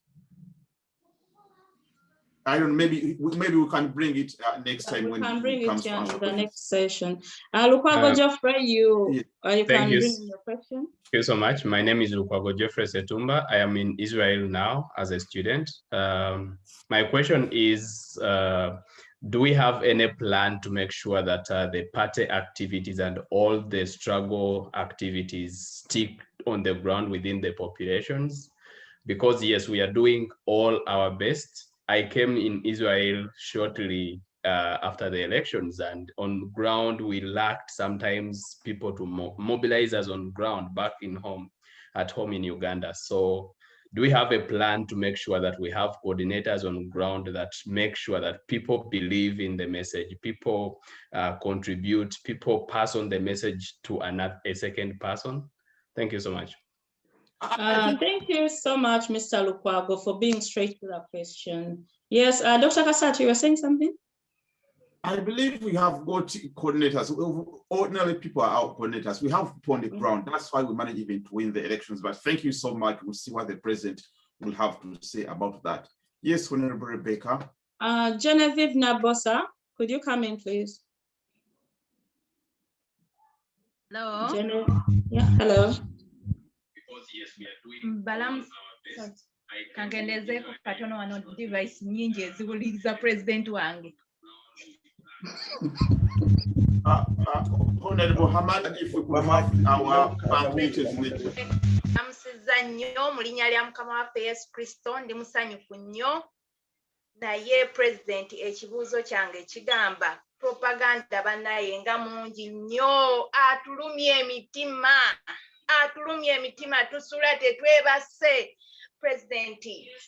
I don't know, maybe we can bring it next time when it comes to answer the next session. Lukwago Geoffrey, you can bring your question. Thank you so much. My name is Lukwago Geoffrey Ssentamu. I am in Israel now as a student. My question is, do we have any plan to make sure that the party activities and all the struggle activities stick on the ground within the populations? Because yes, we are doing all our best. I came in Israel shortly after the elections, and on ground, we lacked sometimes people to mobilize us on ground back at home in Uganda. So do we have a plan to make sure that we have coordinators on ground that make sure that people believe in the message, people contribute, people pass on the message to a second person? Thank you so much. Thank you so much, Mr. Lukwago, for being straight to the question. Yes, Dr. Kasati, you were saying something? I believe we have got coordinators. Ordinary people are our coordinators. We have people on the ground. That's why we managed even to win the elections. But thank you so much. We'll see what the president will have to say about that. Yes, Honorable Rebecca. Genevieve Nabosa, could you come in, please? Hello. Yeah, hello. Because yes, we are doing Balam. Kangendezeko katono wano device nyingi eziwuliriza president wange. Honorable Hamad, if we could have our pamphlets. Namusiza nnyo mu linnya lya Mukama waffe Yesu Kristo, ndi musanyufu nnyo. Naye president ekibuuzo kyange kigamba propaganda bannaye nga mungi nnyo, atulumye emitima tusula tetwebase. President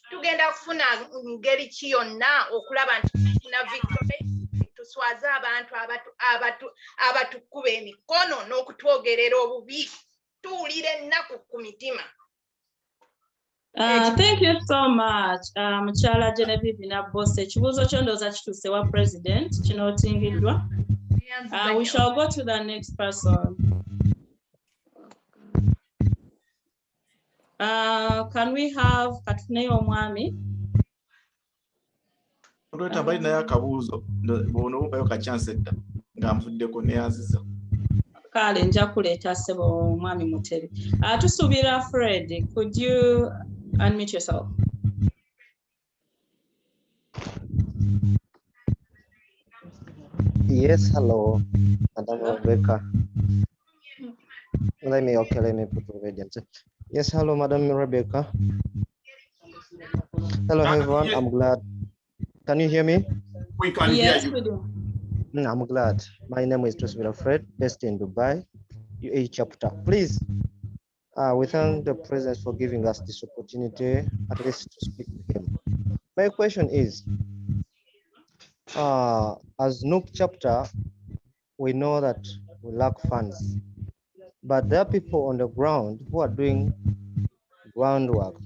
tugenda kufuna ngeri ki yonna okulaba nti tufuna victory, tuswaza abantu abatukuba emikono n'okutwogerera obubi, tuwulire ennaku ku mitima. Thank you so much, Mukyala Genevieve Nabosa. Ekibuuzo kyo ndowooza kituuse wa president kinootingiddwa. We shall go to the next person. Can we have Katuneyo Omwami? Bali naye akabuuzo bono bayo ka chance edda ng'amuvuddeko neyaziza. Kale nja kuleeta ssebo Omwami Mutebi. Tusuubira Fred, could you unmute yourself? Yes, hello, Madam Rebecca. Let me put the radiance. Yes, hello, Madam Rebecca. Hello, everyone. I'm glad. Can you hear me? We can hear you. We do. I'm glad. My name is Tusvira Fred, based in Dubai, UAE chapter. Please, we thank the President for giving us this opportunity, at least to speak to him. My question is, as NUP chapter, we know that we lack funds, but there are people on the ground who are doing groundwork.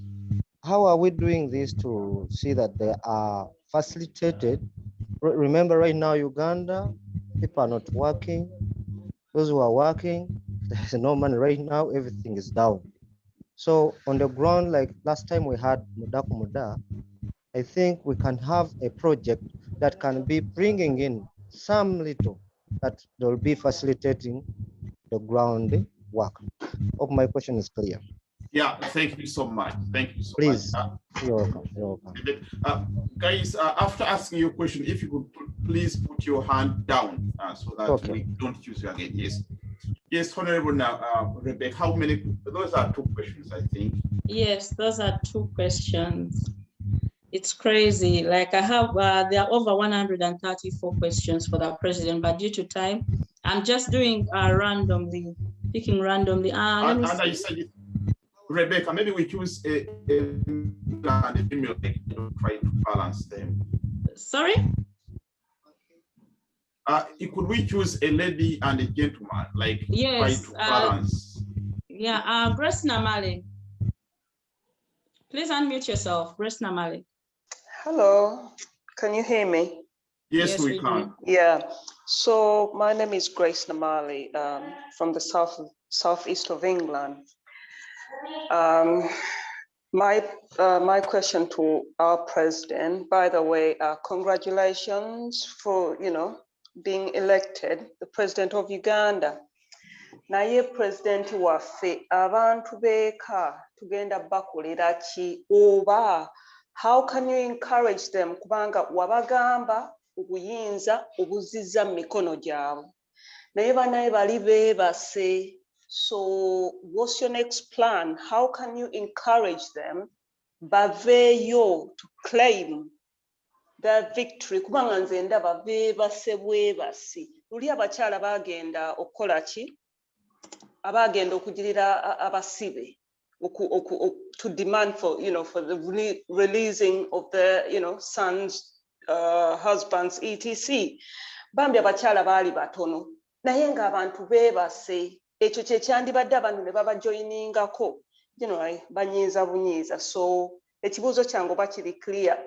How are we doing this to see that they are facilitated? Remember, right now, Uganda, people are not working. Those who are working, there's no money right now, everything is down. So on the ground, like last time we had Mudaku Muda, I think we can have a project that can be bringing in some little that will be facilitating the ground work. Hope my question is clear. Yeah, thank you so much. Thank you so Please. much. You're welcome. You're welcome. Guys, after asking your question, if you could please put your hand down so that we don't use you again. Yes. Yes, Honorable Rebecca, how many? Those are 2 questions, I think. Yes, those are 2 questions. It's crazy. Like I have, there are over 134 questions for the president, but due to time, I'm just doing randomly, picking randomly. Let me see. I said, Rebecca, maybe we choose a female to try to balance them. Sorry? Could we choose a lady and a gentleman, like yes, try to balance? Yeah, Grace Namale. Please unmute yourself, Grace Namale. Hello, can you hear me? Yes, we can. Do. Yeah, so my name is Grace Namale from the southeast of England. My question to our president, by the way, congratulations for, being elected the president of Uganda. Naye president waffe abantu beeka tugenda bakolera ki oba how can you encourage them kubanga wabagamba obuyinza obuzizza mu mikono gyabwe naye banaye bali beebase. So what's your next plan? How can you encourage them baveeyo to claim their victory kubanga nze ndaba beebase bwebasi luli abakyala bagenda okukola ki abagenda okugirira abasibe to demand for for the releasing of the sons husbands etc. Bambi abakyala baali batono naye nga abantu beebase ekyo kye kyandibadde abantu ne babajoyiningako banyiiza bunyiiza. So ekibuuzo kyange oba kiri clear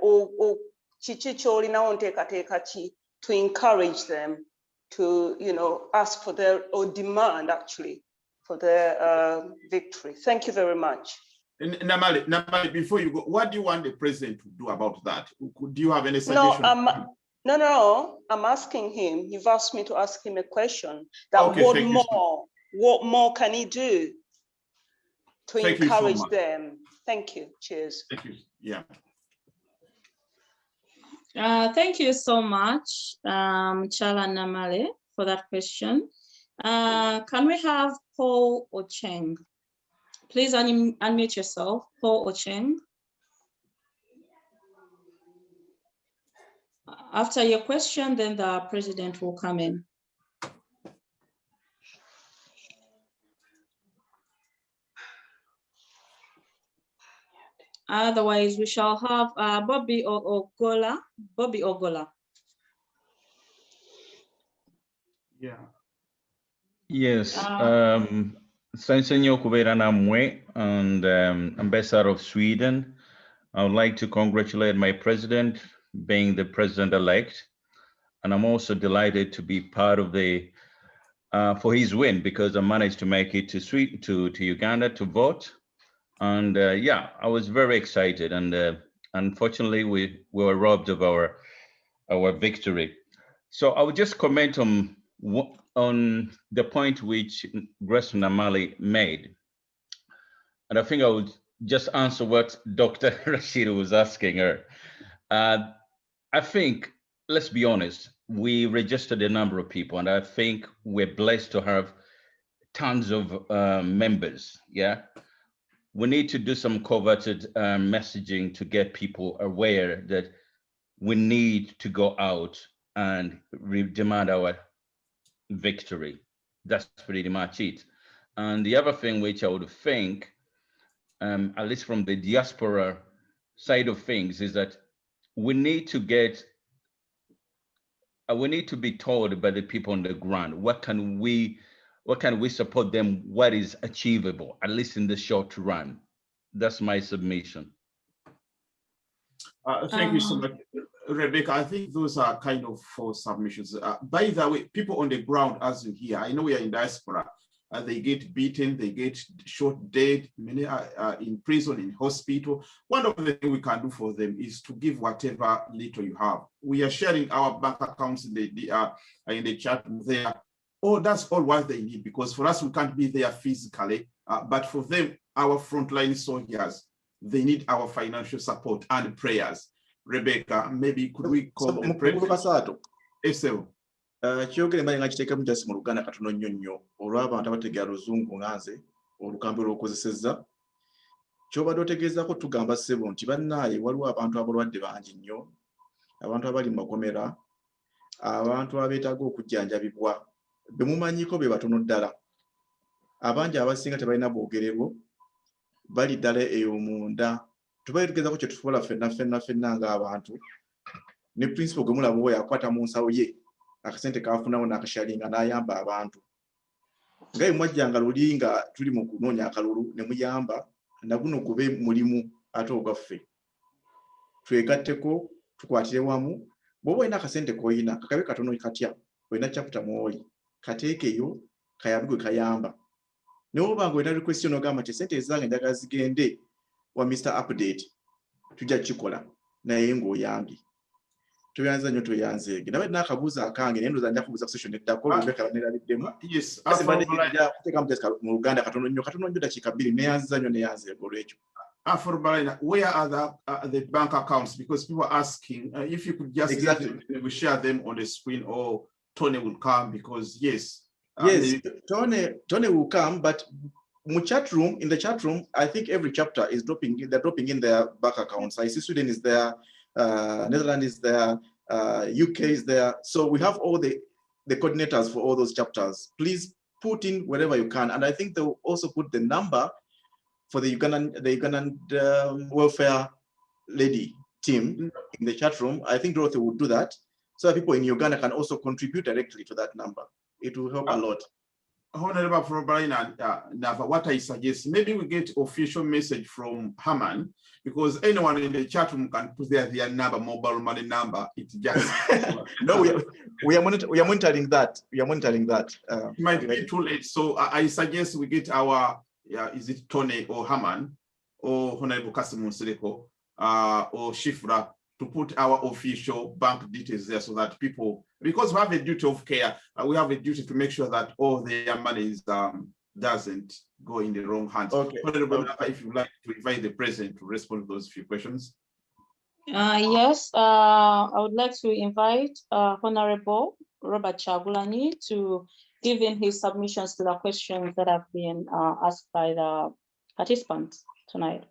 kiki kyolinawo nteekateeka ki to encourage them to, ask for their, or demand actually, for their victory. Thank you very much. Namale, before you go, what do you want the president to do about that? Do you have any suggestion? No, I'm asking him. You've asked me to ask him a question. That okay, what more can he do to encourage them? Thank you. Cheers. Thank you. Yeah. Thank you so much, Chala Namale, for that question. Can we have Paul Ocheng? Please unmute yourself, Paul Ocheng. After your question, then the president will come in. Otherwise, we shall have Bobby Ogola. Bobby Ogola. Yeah. Yes. Sensenyo Kubera Namwe and Ambassador of Sweden. I would like to congratulate my president being the president-elect. And I'm also delighted to be part of the, for his win, because I managed to make it to Uganda to vote. And yeah, I was very excited. And unfortunately, we were robbed of our victory. So I would just comment on the point which Grace Namale made. And I think I would just answer what Dr. Rashid was asking her. I think, let's be honest, we registered a number of people, and I think we're blessed to have tons of members, yeah? We need to do some coveted messaging to get people aware that we need to go out and demand our victory. That's pretty much it. And the other thing which I would think, at least from the diaspora side of things, is that we need to be told by the people on the ground, what can we support them, what is achievable, at least in the short run. That's my submission. Thank you so much, Rebecca. I think those are kind of false submissions. By the way, people on the ground, as you hear, I know we are in diaspora, they get beaten, they get shot dead, many are in prison, in hospital. One of the things we can do for them is to give whatever little you have. We are sharing our bank accounts in the chat there. Oh, that's all what they need, because for us, we can't be there physically, but for them, our frontline soldiers, they need our financial support and prayers. Rebecca, maybe could we call them prayers? Kyogere mbali nga kiteeka mujasi mu Luganda katono nnyo nnyo olw'abantu abategera Luzungu nga nze olukambe lw'okozesezza. Ky'obadde otegeezako tugamba ssebo nti bannaaye waliwo abantu abalwadde bangi nnyo, abantu abali mu makomera, abantu abeetaaga okujjanjabibwa, be mumanyiko be batono ddala. Abangi abasinga tebalina bwogerero, bali ddala ey'omunda. Tubaye tugeezako kye tusobola ffenna ng'abantu. Ne principal gwe mulaba oyo akwata mu nsawo ye. Akasente kafunawo n'akashalinga n'ayamba abantu. Nga mwajjanga luli nga tuli mu kunoonya akalulu ne muyamba na guno gube mulimu ate ogwaffe. Twegatteko, tukwatire wamu. Bw'oba olina akasente k'olina kakabe katono katya, olina chapter mw'oli, kateekeyo kayabigwe kayamba. Naye oba nga olina request n'ogamba nti sente zange njagala zigende wa Mr. Update, tujja kikola naye ng'oyambye. Tuyanza nnyo tuyanzeege. Nabe n'akabuuzo akange naye ndowooza nja kubuuza session eddako Rebecca banerabiddemu. Yes, kuteeka mutesa mu Luganda katono nnyo dakiika 2 neyanziza nnyo neyanzeege olw'ekyo. Where are the bank accounts? Because people are asking if you could just we share them on the screen, or Tony will come, because yes. Tony will come, but in the chat room, I think every chapter is they're dropping in their bank accounts. I see Sweden is there, Netherlands is there, UK is there. So we have all the coordinators for all those chapters. Please put in wherever you can. And I think they'll also put the number for the Ugandan welfare lady team in the chat room. I think Dorothy will do that, so that people in Uganda can also contribute directly to that number. It will help a lot. Honorable Bobiwine and Nava, what I suggest, maybe we get official message from Haman, because anyone in the chat room can put their number, mobile money number. It's just no, we are monitoring that. We are monitoring that. It might be too late, so I suggest we get our is it Tony or Haman or Honorable Kasimu Sereko or Shifra to put our official bank details there so that people, because we have a duty of care, we have a duty to make sure that all their money doesn't go in the wrong hands. Okay. Honorable, if you'd like to invite the president to respond to those few questions. Yes, I would like to invite Honorable Robert Kyagulanyi to give in his submissions to the questions that have been asked by the participants tonight.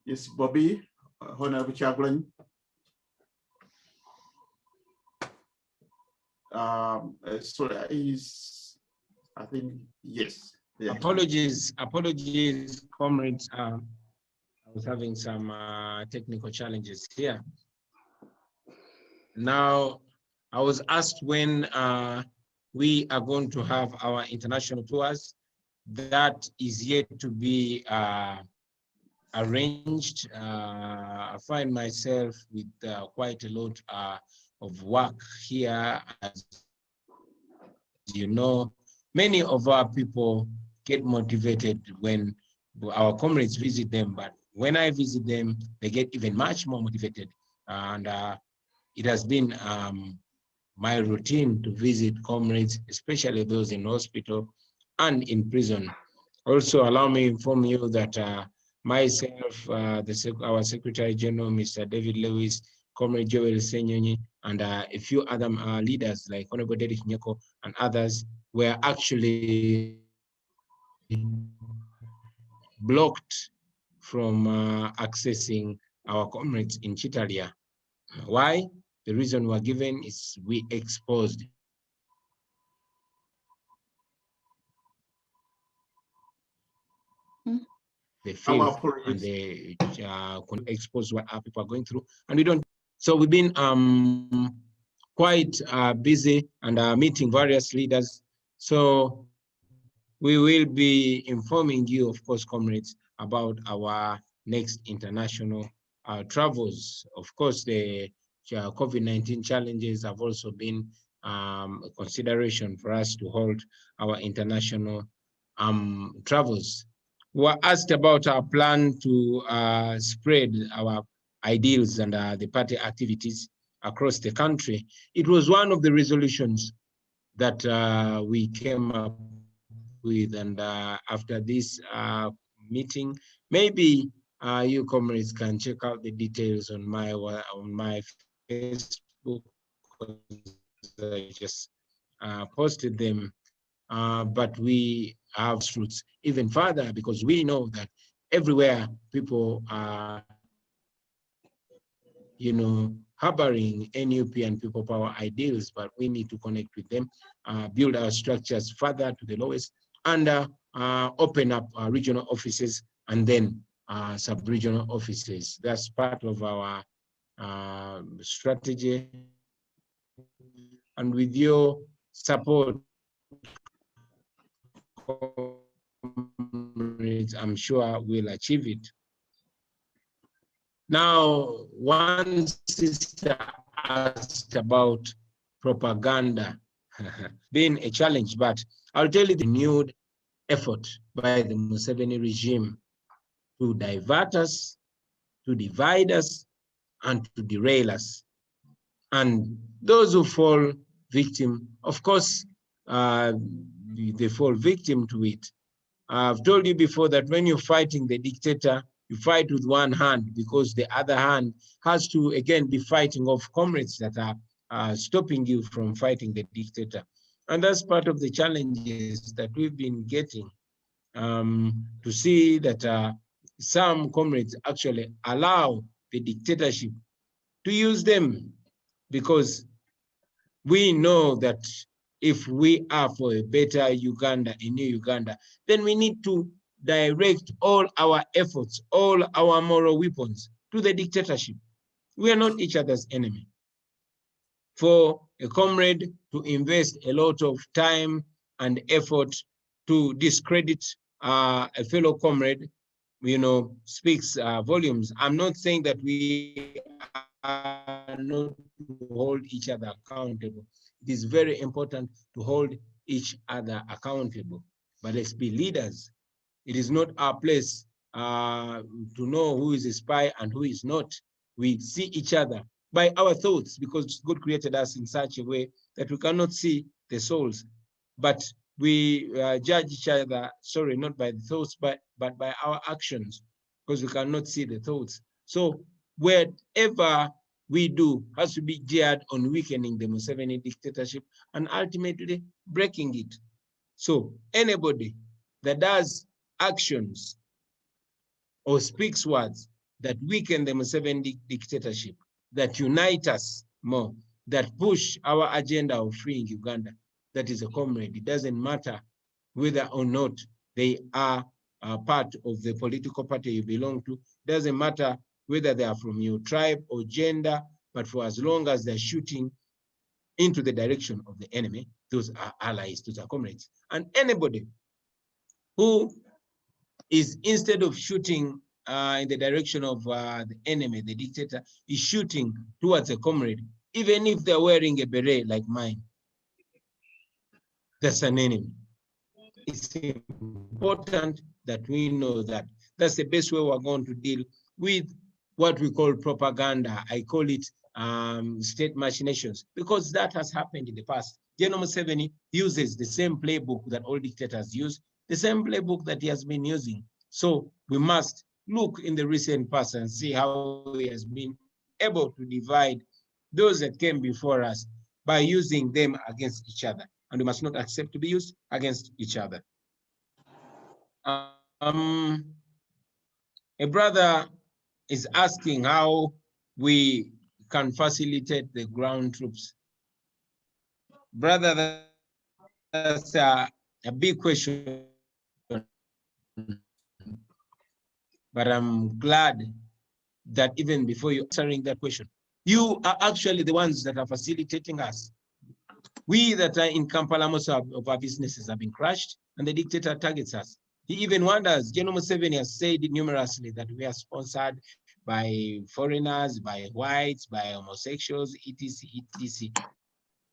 Yes, Bobby, Honorable Kyagulanyi. Sorry, I think, yes. Yeah. Apologies, comrades. I was having some technical challenges here. Now, I was asked when we are going to have our international tours. That is yet to be arranged. I find myself with quite a lot of work here. As you know, many of our people get motivated when our comrades visit them, but when I visit them, they get even much more motivated. And it has been my routine to visit comrades, especially those in hospital and in prison. Also, allow me to inform you that myself, our Secretary General, Mr. David Lewis, Comrade Joel Senyonyi, and a few other leaders like Honorable Derek Nyeko and others were actually blocked from accessing our comrades in Chitalia. Why? The reason we're given is we exposed the filth and they expose what our people are going through, and we don't. So we've been quite busy and meeting various leaders. So we will be informing you, of course, comrades, about our next international travels. Of course, the COVID-19 challenges have also been a consideration for us to hold our international travels. We were asked about our plan to spread our ideals and the party activities across the country. It was one of the resolutions that we came up with, and after this meeting, maybe you comrades can check out the details on my Facebook. I just posted them, but we have roots even further because we know that everywhere people are, harboring NUP and people power ideals, but we need to connect with them, build our structures further to the lowest, and open up regional offices and then sub-regional offices. That's part of our strategy. And with your support, I'm sure we'll achieve it. Now, one sister asked about propaganda being a challenge, but I'll tell you the renewed effort by the Museveni regime to divert us, to divide us, and to derail us. And those who fall victim, of course, they fall victim to it. I've told you before that when you're fighting the dictator, you fight with one hand because the other hand has to, again, be fighting off comrades that are stopping you from fighting the dictator. And that's part of the challenges that we've been getting, to see that some comrades actually allow the dictatorship to use them, because we know that if we are for a better Uganda, a new Uganda, then we need to direct all our efforts, all our moral weapons to the dictatorship. We are not each other's enemy. For a comrade to invest a lot of time and effort to discredit a fellow comrade, speaks volumes. I'm not saying that we are not to hold each other accountable. It is very important to hold each other accountable, but let's be leaders. It is not our place to know who is a spy and who is not. We see each other by our thoughts, because God created us in such a way that we cannot see the souls, but we judge each other, sorry, not by the thoughts, but by our actions, because we cannot see the thoughts. So whatever we do has to be geared on weakening the Museveni dictatorship and ultimately breaking it. So anybody that does actions or speaks words that weaken the Museveni dictatorship, that unite us more, that push our agenda of freeing Uganda, that is a comrade. It doesn't matter whether or not they are part of the political party you belong to. It doesn't matter whether they are from your tribe or gender, but for as long as they're shooting into the direction of the enemy, those are allies, those are comrades. And anybody who is, instead of shooting in the direction of the enemy, the dictator, is shooting towards a comrade, even if they're wearing a beret like mine, that's an enemy. It's important that we know that. That's the best way we're going to deal with what we call propaganda. I call it state machinations, because that has happened in the past. General Museveni uses the same playbook that all dictators use, the same playbook that he has been using. So we must look in the recent past and see how he has been able to divide those that came before us by using them against each other. And we must not accept to be used against each other. A brother is asking how we can facilitate the ground troops. Brother, that's a big question, but I'm glad that even before you answering that question, you are actually the ones that are facilitating us. We that are in Kampala, most of our businesses have been crushed, and the dictator targets us. He even wonders, General Museveni has said numerously that we are sponsored by foreigners, by whites, by homosexuals, etc., etc.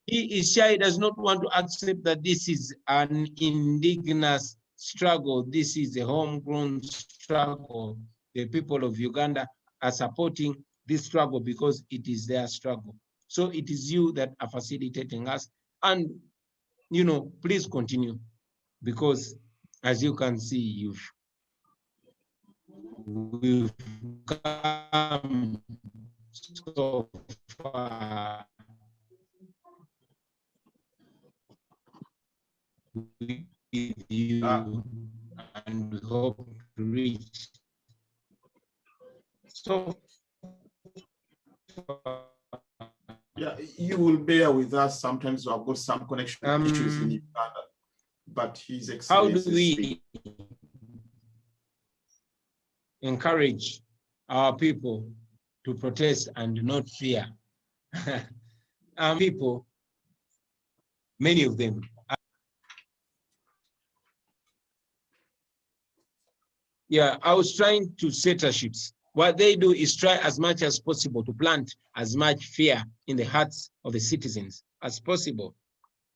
He is shy, does not want to accept that this is an indigenous struggle. This is a homegrown struggle. The people of Uganda are supporting this struggle because it is their struggle. So it is you that are facilitating us. And, please continue, because as you can see, we've come so far with you, and we hope to reach so far. Yeah, you will bear with us. Sometimes we have got some connection issues in Uganda, but His Excellency. How do we encourage our people to protest and not fear? Our people, many of them, I was trying to censorships. What they do is try as much as possible to plant as much fear in the hearts of the citizens as possible.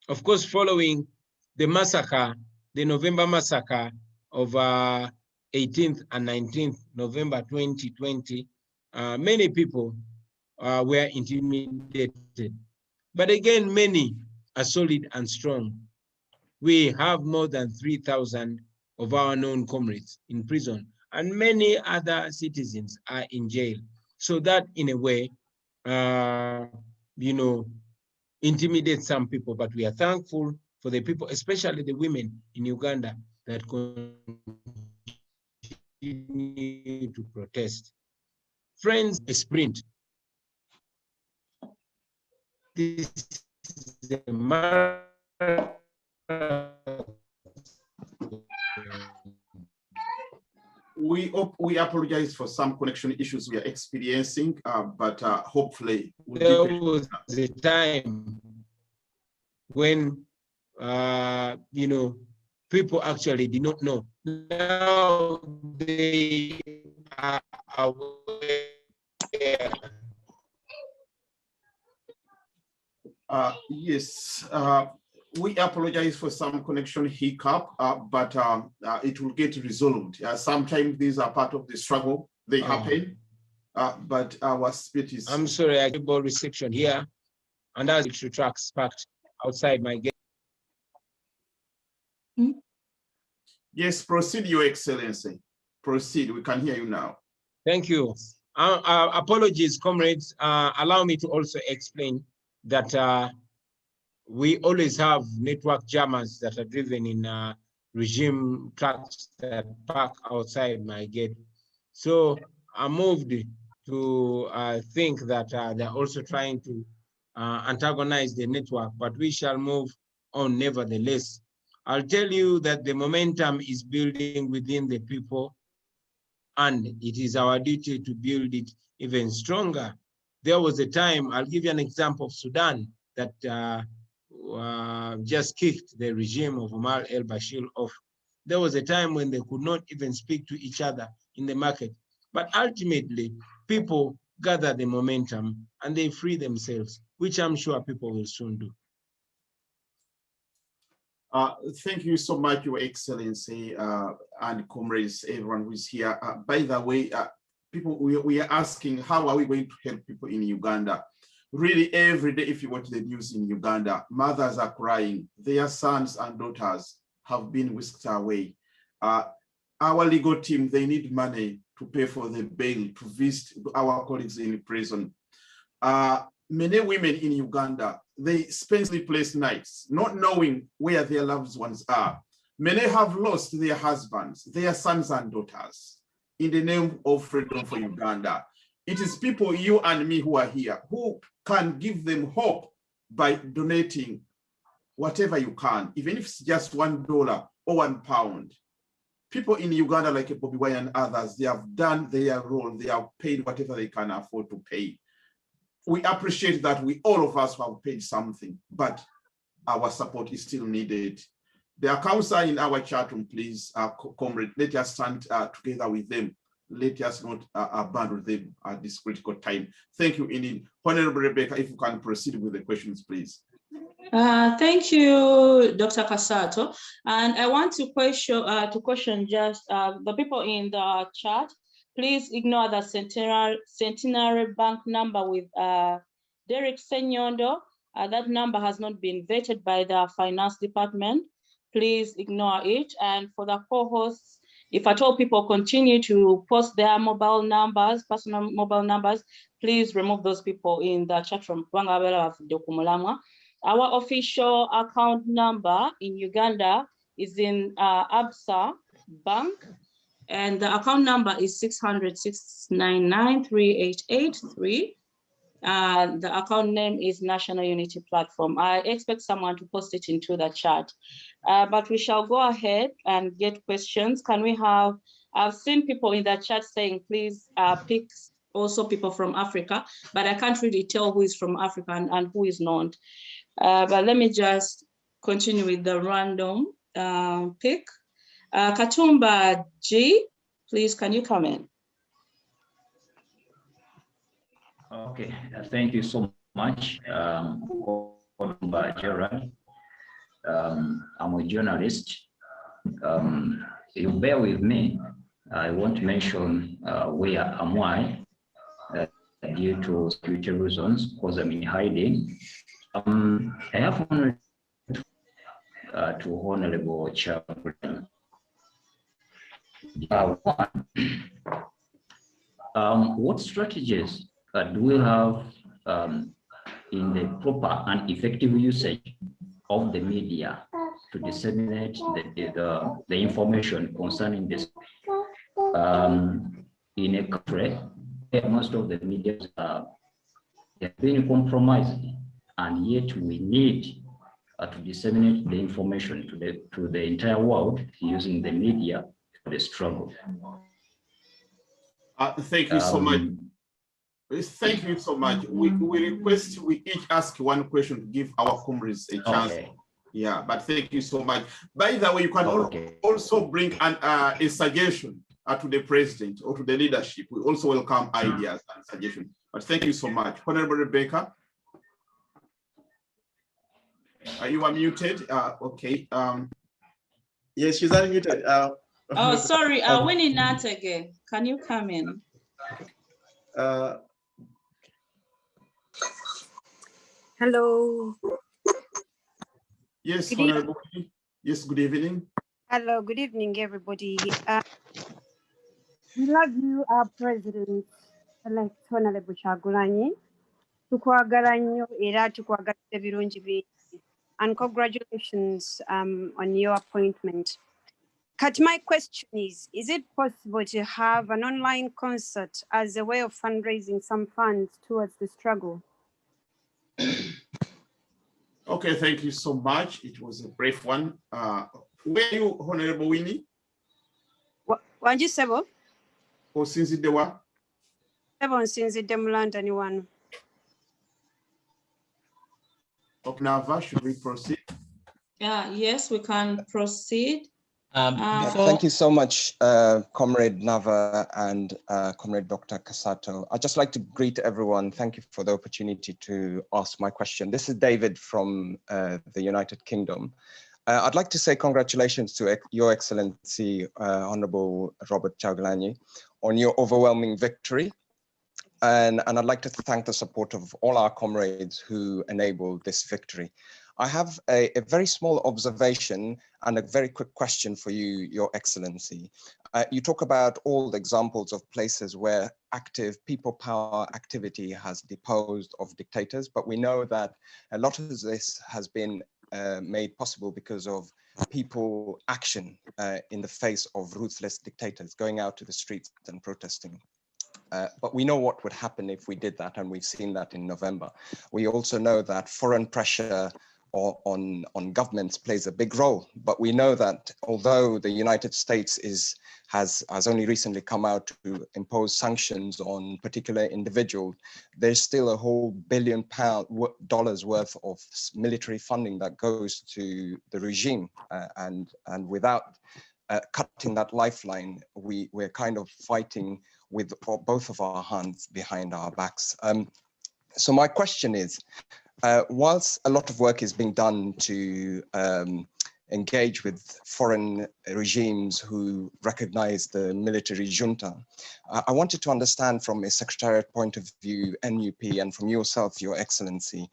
Of course, following the massacre, the November massacre of 18th and 19th November 2020, many people were intimidated. But again, many are solid and strong. We have more than 3,000 of our known comrades in prison, and many other citizens are in jail. So that, in a way, intimidates some people, but we are thankful for the people, especially the women in Uganda, that continue to protest. Friends, a sprint. This is a marathon. We apologize for some connection issues we are experiencing, but hopefully there was a time when, you know, people actually did not know. Now they are aware. Yes, we apologize for some connection hiccup, but it will get resolved. Sometimes these are part of the struggle, they happen, but our spirit is... I'm sorry, I get ball reception here, and as it tracks packed outside my gate. Yes, proceed, Your Excellency. Proceed, we can hear you now. Thank you. Apologies, comrades. Allow me to also explain that we always have network jammers that are driven in regime trucks that park outside my gate. So I moved to think that they're also trying to antagonize the network, but we shall move on nevertheless. I'll tell you that the momentum is building within the people, and it is our duty to build it even stronger. There was a time, I'll give you an example of Sudan, that just kicked the regime of Omar el-Bashir off. There was a time when they could not even speak to each other in the market. But ultimately, people gather the momentum and they free themselves, which I'm sure people will soon do. Thank you so much, Your Excellency, and comrades, everyone who is here. By the way, people, we are asking, how are we going to help people in Uganda? Really, every day, if you watch the news in Uganda, mothers are crying. Their sons and daughters have been whisked away. Our legal team, they need money to pay for the bail, to visit our colleagues in prison. Many women in Uganda, they spend sleepless nights, not knowing where their loved ones are. Many have lost their husbands, their sons and daughters, in the name of freedom for Uganda. It is people, you and me, who are here, who can give them hope by donating whatever you can, even if it's just $1 or £1. People in Uganda, like Bobiwine and others, they have done their role. They have paid whatever they can afford to pay. We appreciate that all of us have paid something, but our support is still needed. The accounts are in our chat room, please, comrade. Let us stand together with them. Let us not abandon them at this critical time. Thank you, indeed. Honorable Rebecca, if you can proceed with the questions, please. Thank you, Dr. Kasato. And I want to question just the people in the chat. Please ignore the centenary bank number with Derek Senyondo. That number has not been vetted by the finance department. Please ignore it. And for the co-hosts, if at all people continue to post their mobile numbers, personal mobile numbers, please remove those people in the chat room. Our official account number in Uganda is in Absa Bank, and the account number is 600-699-3883. The account name is National Unity Platform. I expect someone to post it into the chat, but we shall go ahead and get questions. Can we have, I've seen people in the chat saying, please pick also people from Africa, but I can't really tell who is from Africa and who is not. But let me just continue with the random pick. Katumba G, please, can you come in? Okay, thank you so much, Gerard. I'm a journalist. You bear with me. I won't mention where am I due to security reasons, because I'm in hiding. I have honored to Honorable Kyagulanyi. What strategies do we have in the proper and effective usage of the media to disseminate the information concerning this? In a country where most of the media have been compromised, and yet we need to disseminate the information to the entire world using the media for the struggle. Thank you so much. Thank you so much. We request we each ask one question to give our comrades a chance. Okay. Yeah, but thank you so much. By the way, you can also bring a suggestion to the president or to the leadership. We also welcome ideas and suggestions. But thank you so much. Honorable Rebecca. You are muted. Okay. Yes, she's unmuted. Oh, sorry. Winnie Natege, can you come in? Hello. Yes, Good Honorable. Yes, good evening. Hello, good evening, everybody. We love you, our president, elect Honorable Kyagulanyi. Tukwagala nnyo era tukwagalira birungi bingi. And congratulations on your appointment. Kat, my question is it possible to have an online concert as a way of fundraising some funds towards the struggle? Okay, thank you so much. It was a brief one. Where are you, Honorable Winnie? Wanji Sebo? Or since it were? Sebo since it dem London one. Okay, Nava, should we proceed? Yes, we can proceed. Thank you so much, Comrade Nava and Comrade Dr. Kasato. I'd just like to greet everyone. Thank you for the opportunity to ask my question. This is David from the United Kingdom. I'd like to say congratulations to Your Excellency, Honorable Robert Kyagulanyi, on your overwhelming victory. And I'd like to thank the support of all our comrades who enabled this victory. I have a very small observation and a very quick question for you, Your Excellency. You talk about all the examples of places where active people power activity has deposed of dictators, but we know that a lot of this has been made possible because of people action in the face of ruthless dictators, going out to the streets and protesting. But we know what would happen if we did that, and we've seen that in November. We also know that foreign pressure on governments plays a big role, but we know that although the United States has only recently come out to impose sanctions on particular individuals, there's still a whole $1 billion worth of military funding that goes to the regime, and without cutting that lifeline, we're kind of fighting with both of our hands behind our backs. So my question is, whilst a lot of work is being done to engage with foreign regimes who recognize the military junta, I wanted to understand from a secretariat point of view, NUP, and from yourself, Your Excellency,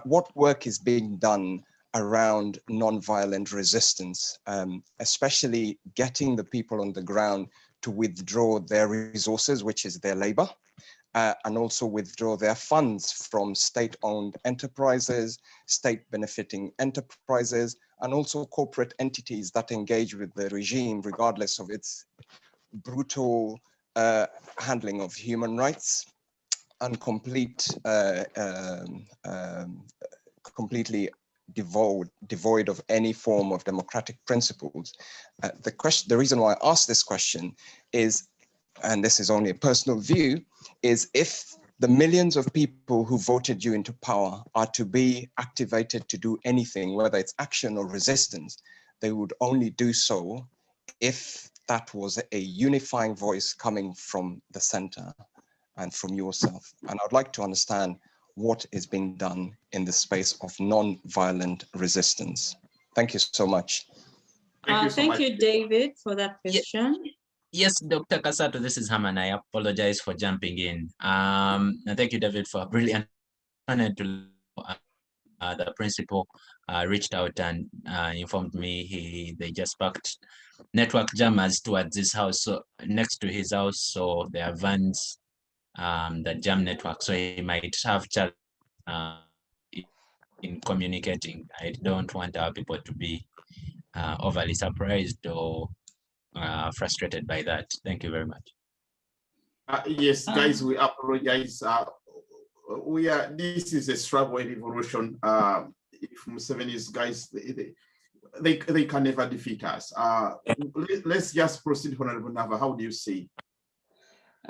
what work is being done around non-violent resistance, especially getting the people on the ground to withdraw their resources, which is their labor, and also withdraw their funds from state-owned enterprises, state-benefiting enterprises, and also corporate entities that engage with the regime, regardless of its brutal handling of human rights and completely devoid of any form of democratic principles. The reason why I ask this question is, and this is only a personal view, is if the millions of people who voted you into power are to be activated to do anything, whether it's action or resistance, they would only do so if that was a unifying voice coming from the center and from yourself. And I'd like to understand what is being done in the space of non-violent resistance. Thank you so much. Thank you, David, for that question. Yes, Dr. Kasato, this is Haman. I apologize for jumping in. And thank you, David, for a brilliant to the principal reached out and informed me they just packed network jammers towards his house, so next to his house, so there are vans that jam network, so he might have challenges in communicating. I don't want our people to be overly surprised or frustrated by that. Thank you very much. Yes, guys, we apologize. This is a struggle and revolution. If Museveni's guys, they can never defeat us. Let's just proceed, Honorable Nava. How do you see?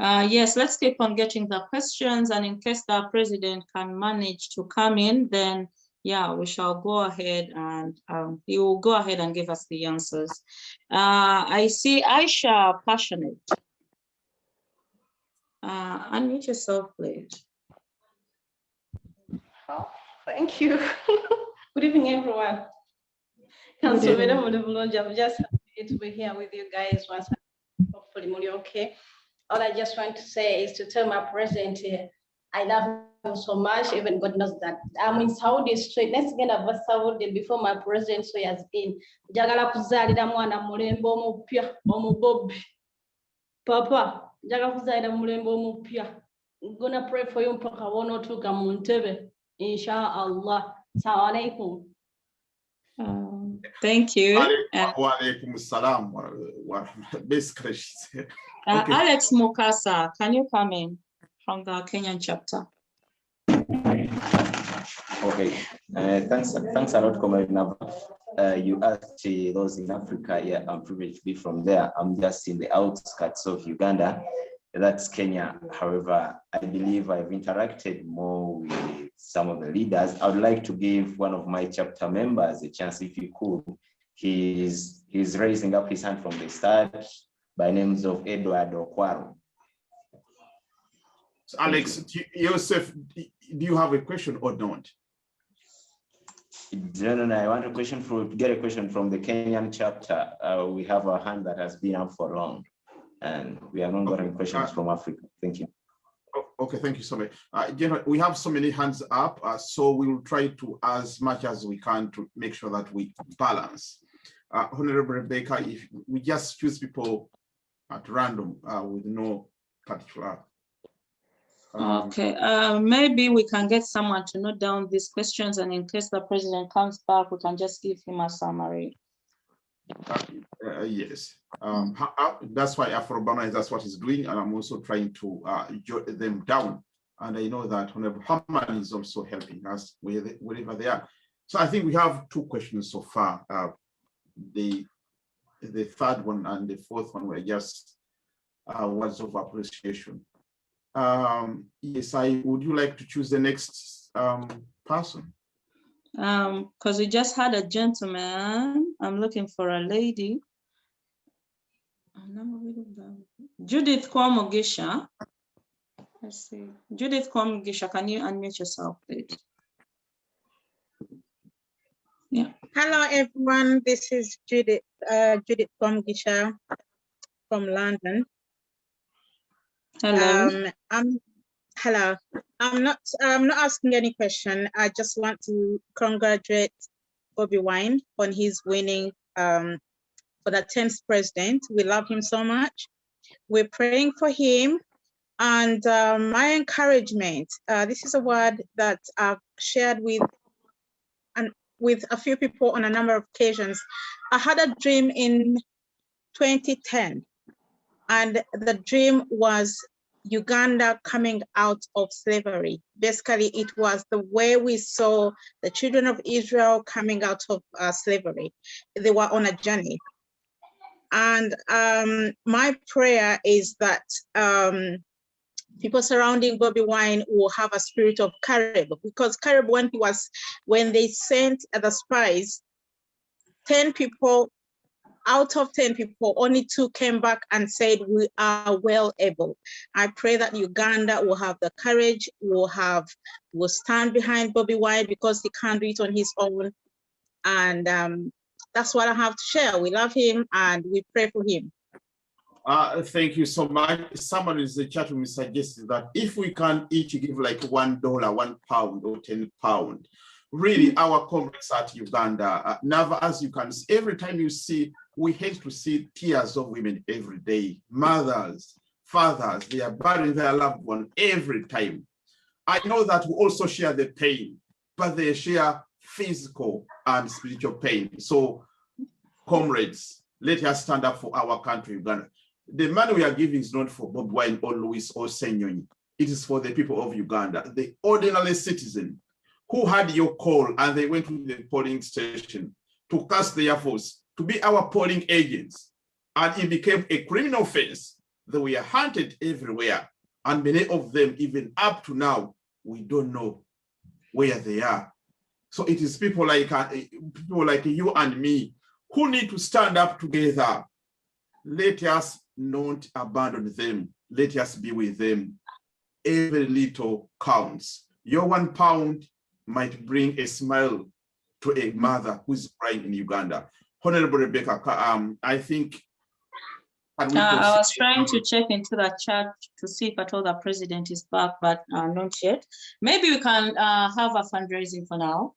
Yes, let's keep on getting the questions, and in case the president can manage to come in, then yeah, we shall go ahead and he will go ahead and give us the answers. I see Aisha Passionate. Unmute yourself, please. Thank you. Good evening, everyone. I'm just happy to be here with you guys once. Hopefully, okay. All I just want to say is to tell my president, I love him so much. Even God knows that. I'm in Saudi straight. Next again, I've Saudi before my president, so he has been. Jagala kuzalira mwana mulembe omupya omubobi. Papa, jagala kuzalira mulembe omupya. I'm gonna pray for you mpaka wonotuuka mu ntebe. Inshallah. Assalamu alaikum. Thank you. Wa alaikum salam. Basically, okay. Alex Mukasa, can you come in from the Kenyan chapter? Okay, thanks a lot, Comrade Nava. You asked those in Africa. Yeah, I'm privileged to be from there. I'm just in the outskirts of Uganda. That's Kenya. However, I believe I've interacted more with some of the leaders. I would like to give one of my chapter members a chance, if you could. He's raising up his hand from the start, by names of Edward Okwaro. So Alex, Joseph, do you have a question or not? No, I want to get a question from the Kenyan chapter. We have a hand that has been up for long, and we have not gotten questions from Africa. Thank you. Okay, thank you so much. We have so many hands up, so we will try to, as much as we can, to make sure that we balance. Honorable Rebecca, if we just choose people at random with no particular. Okay, maybe we can get someone to note down these questions, and in case the president comes back, we can just give him a summary. Yes, that's why Afro-Urbanize, that's what he's doing, and I'm also trying to jot them down. And I know that Honorable Haman is also helping us wherever they are. So I think we have 2 questions so far. The third one and the fourth one were just words of appreciation. Yes, would you like to choose the next person? Because we just had a gentleman. I'm looking for a lady. Judith Kwamugisha. Let's see. Judith Kwamugisha, can you unmute yourself, please? Yeah. Hello, everyone. This is Judith Kwamugisha from London. Hello. Hello. I'm not asking any question. I just want to congratulate Bobiwine on his winning for the 10th president. We love him so much. We're praying for him. And my encouragement, this is a word that I've shared with a few people on a number of occasions. I had a dream in 2010, and the dream was Uganda coming out of slavery. Basically, it was the way we saw the children of Israel coming out of slavery. They were on a journey. And my prayer is that people surrounding Bobiwine will have a spirit of courage, because courage, when they sent the spies, 10 people, out of 10 people, only 2 came back and said, we are well able. I pray that Uganda will have the courage, will stand behind Bobiwine, because he can't do it on his own. And that's what I have to share. We love him and we pray for him. Thank you so much. Someone in the chat room suggested that if we can each give like $1, £1 or £10, really our comrades at Uganda, never, as you can see, every time you see, we hate to see tears of women every day, mothers, fathers, they are burying their loved one every time. I know that we also share the pain, but they share physical and spiritual pain. So comrades, let us stand up for our country, Uganda. The money we are giving is not for Bobiwine or Louis or Senyonyi. It is for the people of Uganda, the ordinary citizen who had your call and they went to the polling station to cast their votes, to be our polling agents. And it became a criminal offense They were hunted everywhere. And many of them, even up to now, we don't know where they are. So it is people like you and me who need to stand up together. Let us not abandon them. Let us be with them. Every little counts. Your £1 might bring a smile to a mother who's crying in Uganda. Honorable Rebecca, I think. I was trying to check into the chat to see if at all the president is back, but not yet. Maybe we can have a fundraising for now.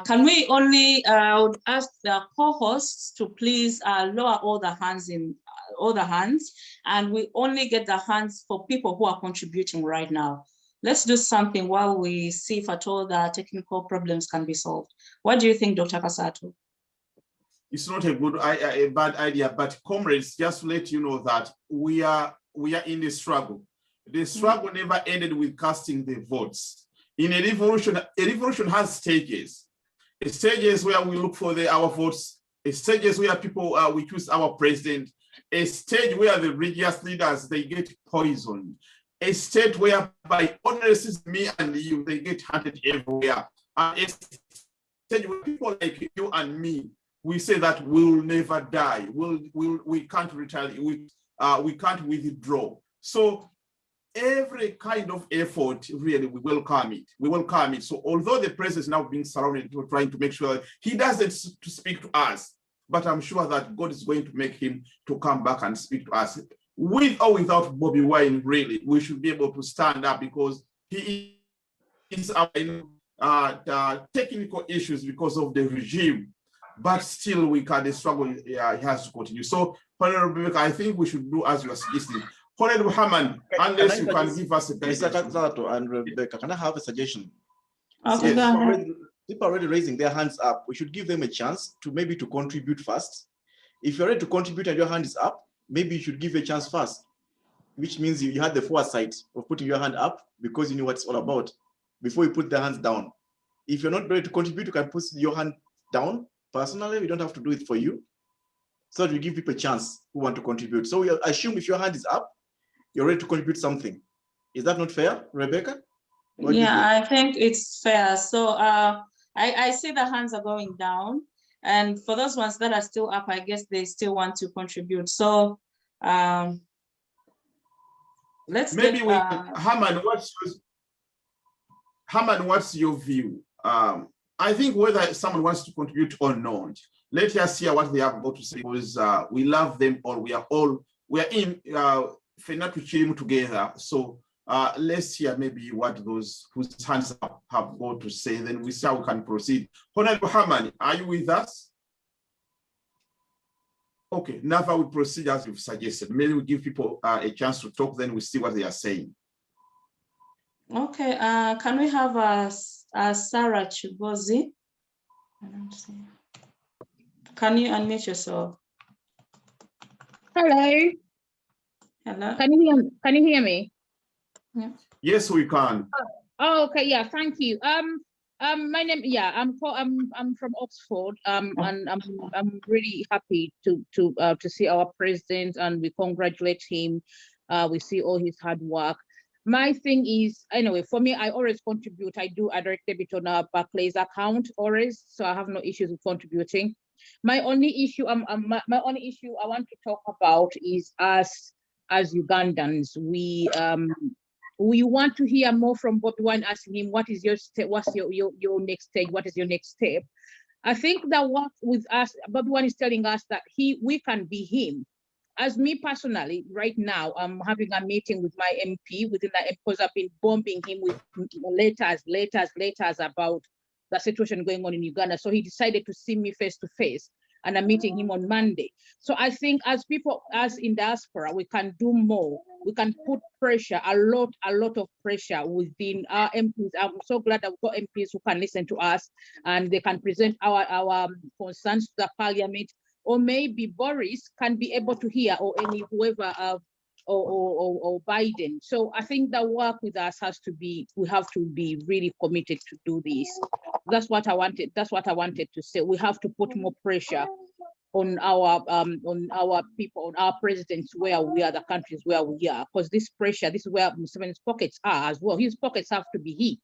Can we only I would ask the co-hosts to please lower all the hands and we only get the hands for people who are contributing right now. Let's do something while we see if at all the technical problems can be solved. What do you think, Dr. Kasato? It's not a bad idea, but comrades, just to let you know that we are in the struggle. The struggle never ended with casting the votes. In a revolution has stages. Stages where we look for our votes, stages where people we choose our president, a stage where the religious leaders they get poisoned, a state whereby honestly me and you they get hunted everywhere, and a stage where people like you and me we say that we'll never die. We can't retaliate. We can't withdraw. So every kind of effort, really, we welcome it. We welcome it. So although the president is now being surrounded, we're trying to make sure that he doesn't to speak to us, but I'm sure that God is going to make him to come back and speak to us. With or without Bobiwine, really, we should be able to stand up because he is our technical issues because of the regime. But still, we can struggle. He has to continue. So, Honorable, I think we should do as you are suggesting. Honorable Hammond, unless you can give us a Mr. Kasato and Rebecca, can I have a suggestion? Okay, yes. People are already raising their hands up. We should give them a chance to maybe to contribute first. If you're ready to contribute and your hand is up, maybe you should give a chance first, which means you had the foresight of putting your hand up because you knew what it's all about before you put the hands down. If you're not ready to contribute, you can put your hand down. Personally, we don't have to do it for you. So that we give people a chance who want to contribute. So we assume if your hand is up, you're ready to contribute something. Is that not fair, Rebecca? Yeah, I think it's fair. So I see the hands are going down. And for those ones that are still up, I guess they still want to contribute. So let's maybe Hammond, what's your view? I think whether someone wants to contribute or not, let us hear what they have got to say because we love them all. We are in Fenatu together. So let's hear maybe what those whose hands up have got to say. Then we see how we can proceed. Honorable Hammond, are you with us? Okay, now we proceed as you've suggested. Maybe we give people a chance to talk, then we see what they are saying. Okay, can we have Sarah Chigozi? Can you unmute yourself? Hello. Hello. Can you hear me? Yeah. Yes, we can. Oh, okay. Yeah. Thank you. My name. Yeah. I'm from Oxford. And I'm really happy to see our president, and we congratulate him. We see all his hard work. My thing is, anyway, for me, I always contribute. I do a direct debit on a Barclays account always, so I have no issues with contributing. My only issue, my only issue I want to talk about is us as Ugandans. We want to hear more from Bobiwine, asking him what is your step, what's your next stage, what is your next step. I think that what with us, Bobiwine is telling us that we can be him. As me personally, right now, I'm having a meeting with my MP within that because I've been bombing him with letters about the situation going on in Uganda. So he decided to see me face to face, and I'm meeting him on Monday. So I think as people, as in diaspora, we can do more. We can put pressure, a lot of pressure within our MPs. I'm so glad that we've got MPs who can listen to us and they can present our concerns to the parliament. Or maybe Boris can be able to hear, or any whoever, or Biden. So I think the work with us has to be, we have to be really committed to do this. That's what I wanted. That's what I wanted to say. We have to put more pressure on our people, on our presidents where we are, the countries where we are, because this pressure, this is where Museveni's pockets are as well. His pockets have to be hit.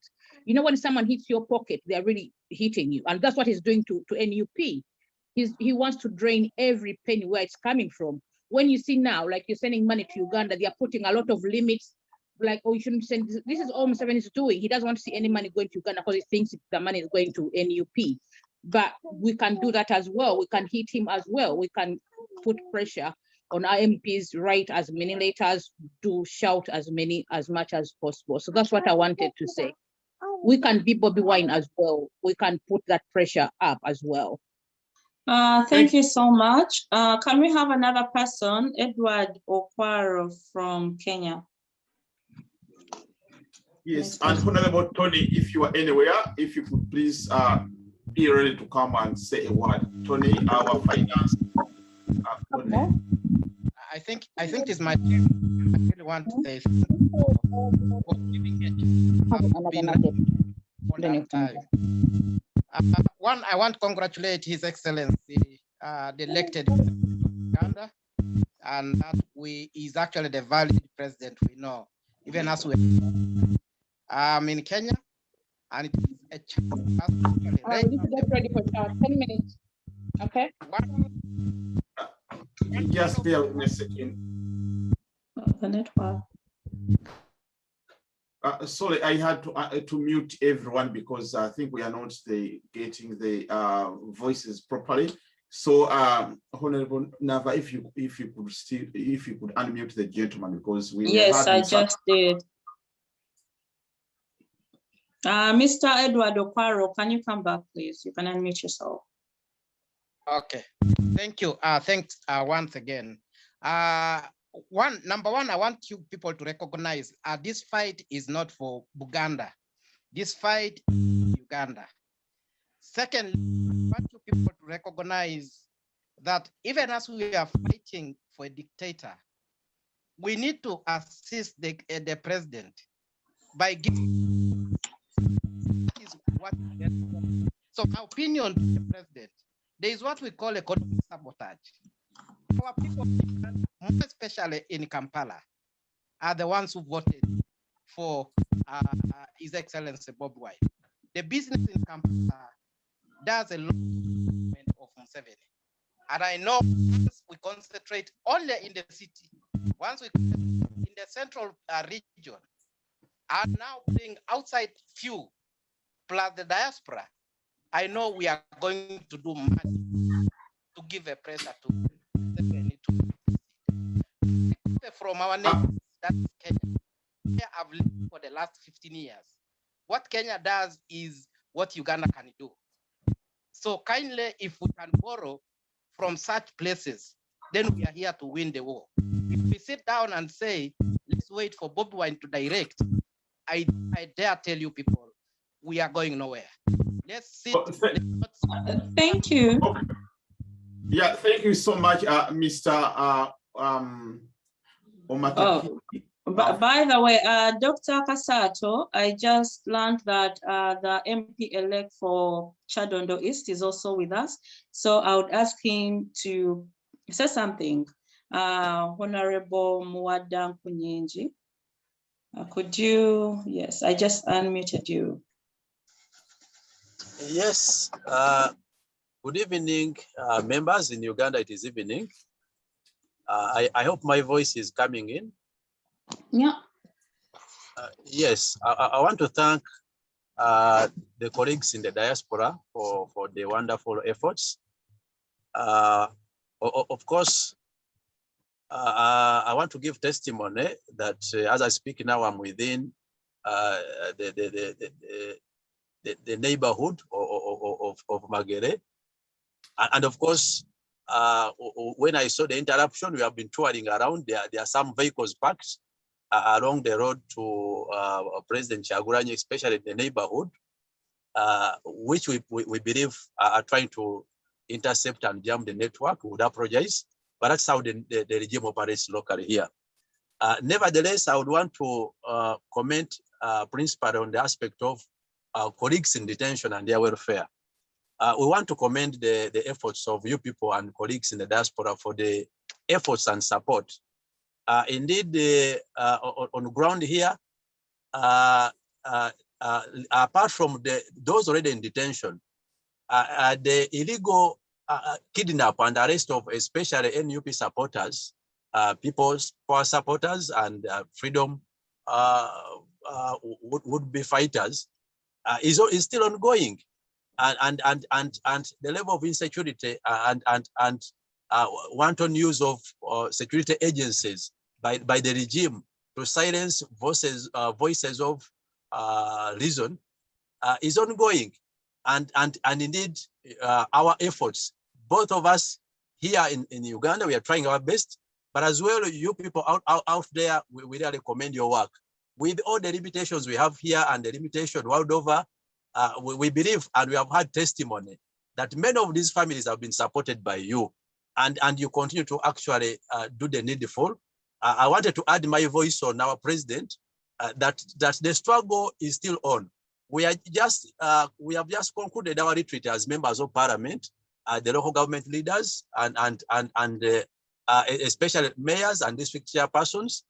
You know, when someone hits your pocket, they're really hitting you, and that's what he's doing to NUP. He wants to drain every penny where it's coming from. When you see now, like you're sending money to Uganda, they are putting a lot of limits, like, oh, you shouldn't send this. This is all Museveni is doing. He doesn't want to see any money going to Uganda because he thinks the money is going to NUP. But we can do that as well. We can hit him as well. We can put pressure on our MPs, write as many letters, shout as much as possible. So that's what I wanted to say. We can be Bobiwine as well. We can put that pressure up as well. Thank you so much. Can we have another person, Edward Okwaro from Kenya? Yes, and Honorable Tony, if you are anywhere, if you could please be ready to come and say a word. Tony, our finance. Okay. I think it's my turn. I really want to say something for giving one, I want to congratulate His Excellency, the elected Uganda, and that is actually the valid president we know, even as we in Kenya, and it is a chance we need to get ready for 10 minutes. Okay. Just bear with me a second. The network. Sorry, I had to mute everyone because I think we are not getting the voices properly. So, Honorable Nava, if you could unmute the gentleman, because we yes, I just did. Mr. Edward Okwaro, can you come back, please? You can unmute yourself. Okay, thank you. Thanks once again. Number one, I want you people to recognize this fight is not for Buganda. This fight is Uganda. Second, I want you people to recognize that even as we are fighting for a dictator, we need to assist the president by giving. That is what. So my opinion to the president, there is what we call economic sabotage. Our people, especially in Kampala, are the ones who voted for His Excellency Bobiwine. The business in Kampala does a lot of Museveni. And I know once we concentrate only in the city, once we concentrate in the central region, and now being outside few, plus the diaspora, I know we are going to do much to give a pressure to from our neighbors, that's Kenya. Kenya have lived for the last 15 years. What Kenya does is what Uganda can do. So kindly, if we can borrow from such places, then we are here to win the war. If we sit down and say, let's wait for Bobiwine to direct, I dare tell you people, we are going nowhere. Let's sit. Thank you. Okay. Yeah, thank you so much, Mr. Oh, by the way, Dr. Kasato, I just learned that the MP-elect for Chadondo East is also with us. So I would ask him to say something. Honorable Muwada Kunyenji, could you, yes, I just unmuted you. Yes, good evening, members. In Uganda, it is evening. I hope my voice is coming in. Yeah. Yes, I want to thank the colleagues in the diaspora for the wonderful efforts. Of course, I want to give testimony that as I speak now, I'm within the neighborhood of Magere. And of course, when I saw the interruption, we have been touring around. There are some vehicles parked along the road to President Kyagulanyi, especially in the neighborhood, which we believe are trying to intercept and jam the network. We would apologize, but that's how the regime operates locally here. Nevertheless, I would want to comment principally on the aspect of colleagues in detention and their welfare. we want to commend the efforts of you people and colleagues in the diaspora for the efforts and support. Indeed, on the ground here, apart from those already in detention, the illegal kidnap and arrest of especially NUP supporters, People's Power supporters, and freedom would-be fighters is still ongoing, and the level of insecurity and wanton use of security agencies by the regime to silence voices of reason is ongoing, and indeed our efforts, both of us here in Uganda, we are trying our best, but as well you people out there, we really commend your work. With all the limitations we have here and the limitation world over, we believe, and we have had testimony, that many of these families have been supported by you, and you continue to actually do the needful. I wanted to add my voice on our president, that the struggle is still on. We have just concluded our retreat as members of parliament, the local government leaders, and especially mayors and district chairpersons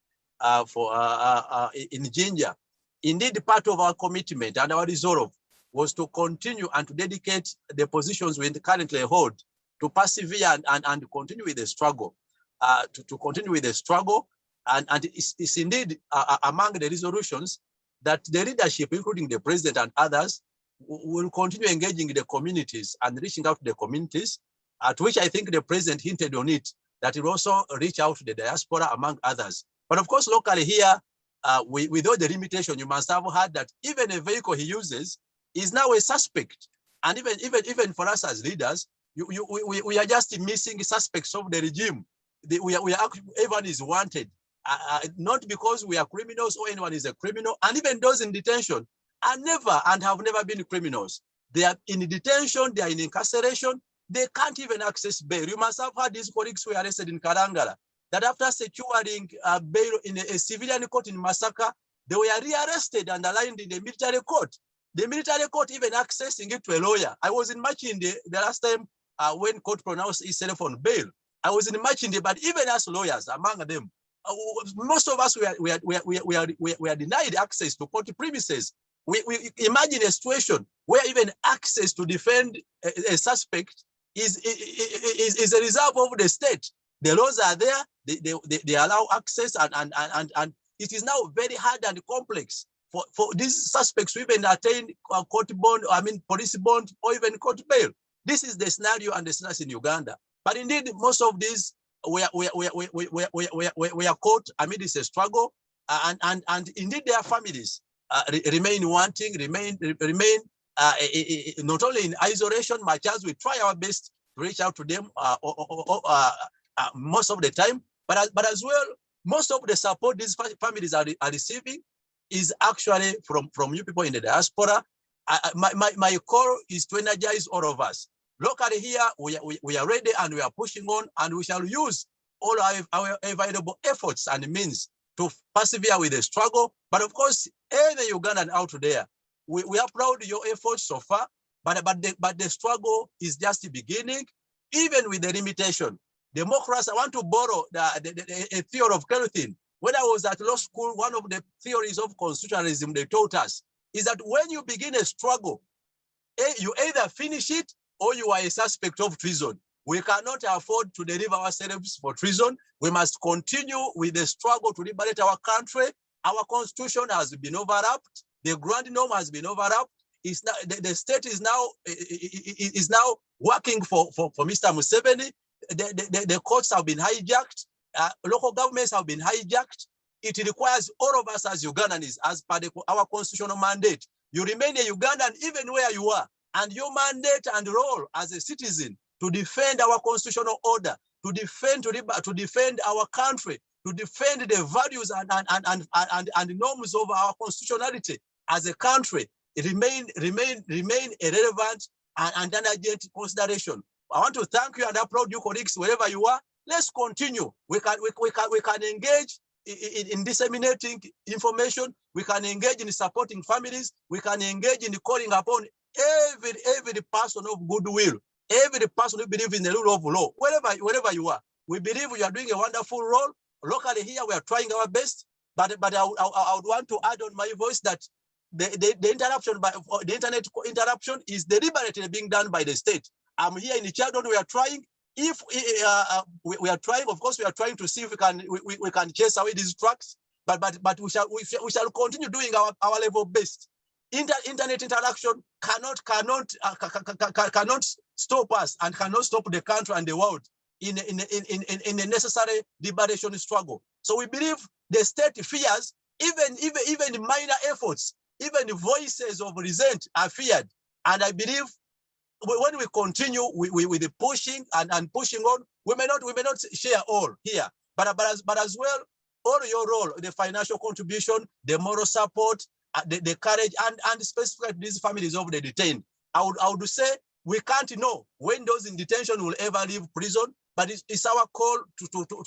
in Jinja. Indeed, part of our commitment and our resolve was to continue and to dedicate the positions we currently hold to persevere and continue with the struggle, to continue with the struggle. And it's indeed among the resolutions that the leadership, including the president and others, will continue engaging the communities and reaching out to the communities, to which I think the president hinted on it, that it will also reach out to the diaspora, among others. But of course, locally here, with all the limitation, you must have heard that even a vehicle he uses is now a suspect. And even for us as leaders, we are just missing suspects of the regime. Everyone is wanted, not because we are criminals or anyone is a criminal, and even those in detention are never and have never been criminals. They are in detention, they are in incarceration, they can't even access bail. You must have heard these colleagues who were arrested in Karangala, that after securing bail in a civilian court in Masaka, they were rearrested and aligned in the military court. The military court even accessing it to a lawyer. I was in Machinde the last time when court pronounced itself on bail. I was in Machinde, but even as lawyers, among them, most of us we are denied access to court premises. We imagine a situation where even access to defend a suspect is a reserve of the state. The laws are there, they allow access, and it is now very hard and complex for these suspects to even attain court bond, police bond, or even court bail. This is the scenario and the scenario in Uganda. But indeed, most of these we are caught amidst a struggle, and indeed their families remain wanting, remain not only in isolation, much as we try our best to reach out to them most of the time, but as well, most of the support these families are receiving is actually from you people in the diaspora. My call is to energize all of us. Locally here, we are ready and we are pushing on, and we shall use all our available efforts and means to persevere with the struggle. But of course, any Ugandan out there, we applaud your efforts so far, but the struggle is just beginning, even with the limitation. Democracy, I want to borrow a theory of Kelvin. When I was at law school, one of the theories of constitutionalism they taught us is that when you begin a struggle, you either finish it or you are a suspect of treason. We cannot afford to deliver ourselves for treason. We must continue with the struggle to liberate our country. Our constitution has been overlapped. The grand norm has been overlapped. It's now, the state is now working for Mr. Museveni. The courts have been hijacked. Local governments have been hijacked. It requires all of us as Ugandans, as per our constitutional mandate. You remain a Ugandan even where you are, and your mandate and role as a citizen to defend our constitutional order, to defend our country, to defend the values and norms of our constitutionality as a country, remain a relevant and an urgent consideration. I want to thank you and applaud you, colleagues, wherever you are. Let's continue. We can engage in disseminating information. We can engage in supporting families. We can engage in calling upon every person of goodwill, every person who believes in the rule of law, wherever you are. We believe you are doing a wonderful role. Locally here, we are trying our best, but I would want to add on my voice that the interruption by the internet interruption is deliberately being done by the state. I'm here in the Chadon, we are trying. If we are trying, of course, we are trying to see if we can chase away these trucks, but we shall continue doing our level best. Internet interaction cannot stop us and cannot stop the country and the world in a necessary liberation struggle. So we believe the state fears even minor efforts, even the voices of resent are feared. And I believe when we continue with the pushing and pushing on, we may not share all here, but as well, all your role, the financial contribution, the moral support, the courage, and specifically these families of the detained. I would say we can't know when those in detention will ever leave prison, but it's our call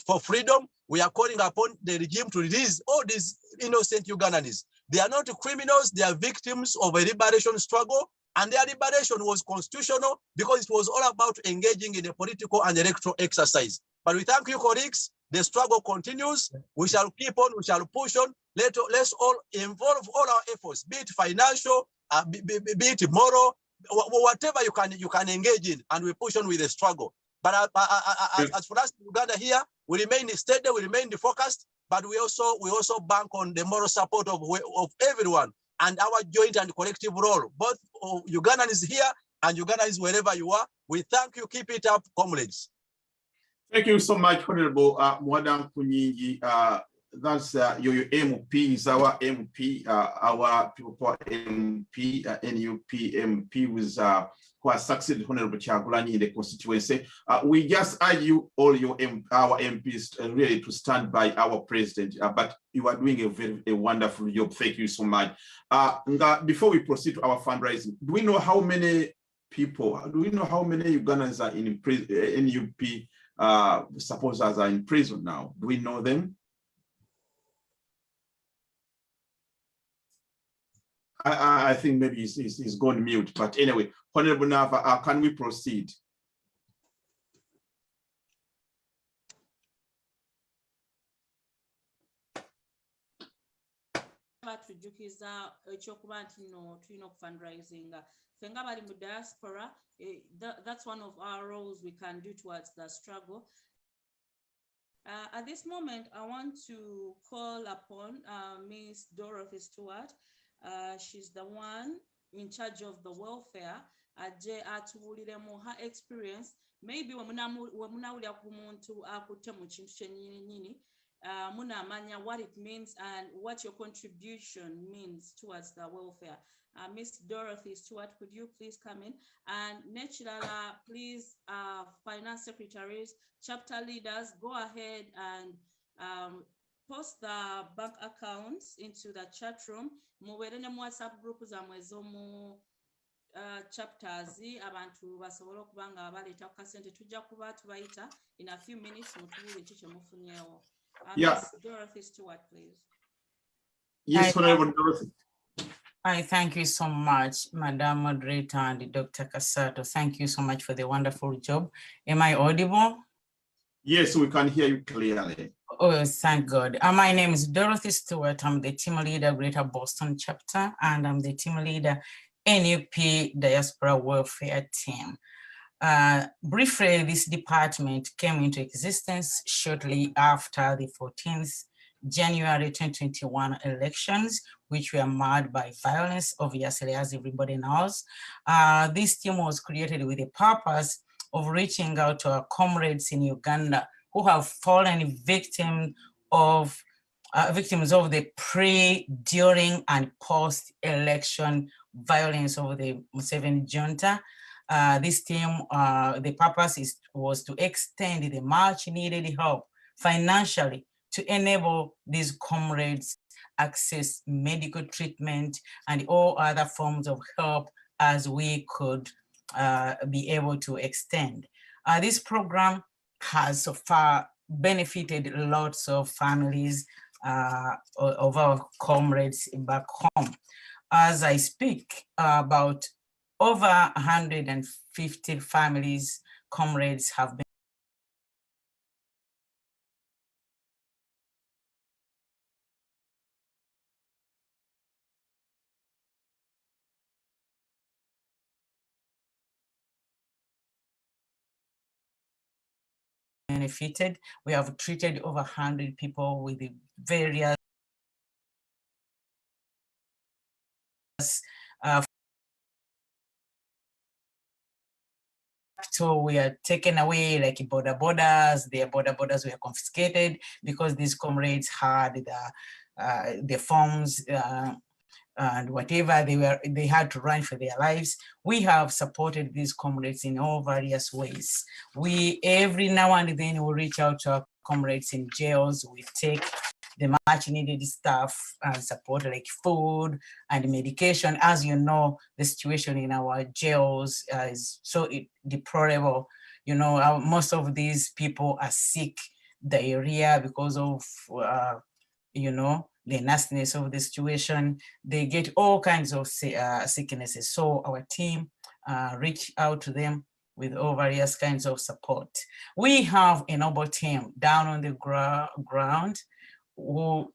for freedom. We are calling upon the regime to release all these innocent Ugandans. They are not criminals, they are victims of a liberation struggle, and their liberation was constitutional because it was all about engaging in a political and electoral exercise. But we thank you, colleagues. The struggle continues. We shall keep on, we shall push on. Let's all involve all our efforts, be it financial, be it moral, whatever you can engage in, and we push on with the struggle. But as for us in Uganda here, we remain steady, we remain focused, but we also bank on the moral support of everyone and our joint and collective role, both of Ugandans here and Ugandans wherever you are. We thank you. Keep it up, comrades. Thank you so much, Honorable Mwadam Kunyingi. That's your MP is our MP, our people MP, NUP MP was who has succeeded Honorable Kyagulanyi in the constituency. We just urge you, all our MPs, really to stand by our president. But you are doing a wonderful job. Thank you so much. Before we proceed to our fundraising, do we know how many people? Do we know how many Ugandans are in prison? NUP supporters are in prison now. Do we know them? I think maybe he's gone mute, but anyway, Honorable Nava, can we proceed? Tujukiza ekyokuba nti no tulina fundraising fenga bali mu diaspora, that's one of our roles we can do towards the struggle. At this moment, I want to call upon Ms. Dorothy Stewart. She's the one in charge of the welfare. Atuwuliremu her experience. Maybe wemunawulira ku muntu akutte mu kintu kyennyini munamanya what it means and what your contribution means towards the welfare. Miss Dorothy Stewart, could you please come in? And Nechilala, please, finance secretaries, chapter leaders, go ahead and post the bank accounts into the chat room. Muwere ne WhatsApp group zamwe zomu chapters abantu basobola okubanga baleeta kasente tujja kuba tubayita in a few minutes mutubule kikye mufunyeewo. Miss Dorothy Stewart, please. Yes, Honorable Dorothy. Hi, thank you so much, Madam Moderator and Dr. Kasato. Thank you so much for the wonderful job. Am I audible? Yes, we can hear you clearly. Oh, thank God. My name is Dorothy Stewart. I'm the team leader, Greater Boston chapter, and I'm the team leader, NUP Diaspora Welfare Team. Briefly, this department came into existence shortly after the 14th January 2021 elections, which were marred by violence, obviously, as everybody knows. This team was created with the purpose of reaching out to our comrades in Uganda who have fallen victims of the pre, during, and post-election violence of the Museveni junta. This team, the purpose was to extend the much needed help financially to enable these comrades access medical treatment and all other forms of help as we could be able to extend. This program has so far benefited lots of families of our comrades back home. As I speak, about over 150 families, comrades have been benefited. We have treated over 100 people with the various so we are taken away, like borders, their borders were confiscated because these comrades had the forms and whatever they had to run for their lives. We have supported these comrades in all various ways. We every now and then we reach out to our comrades in jails. We take the much needed stuff and support like food and medication. As you know, the situation in our jails is so deplorable. You know, most of these people are sick, diarrhea because of, you know, the nastiness of the situation. They get all kinds of sicknesses. So our team reach out to them with all various kinds of support. We have a noble team down on the ground who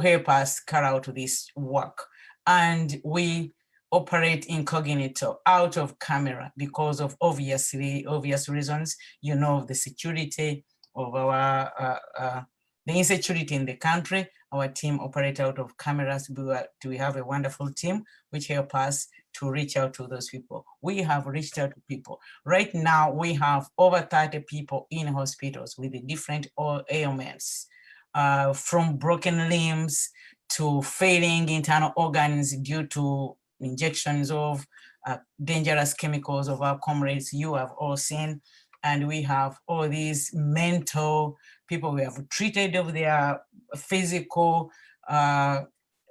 help us carry out this work. And we operate incognito, out of camera, because of obvious reasons, you know, the security of our, the insecurity in the country. Our team operate out of cameras. We have a wonderful team which help us to reach out to those people. We have reached out to people. Right now, we have over 30 people in hospitals with the different ailments, from broken limbs to failing internal organs due to injections of dangerous chemicals of our comrades you have all seen. And we have all these mental people we have treated of their physical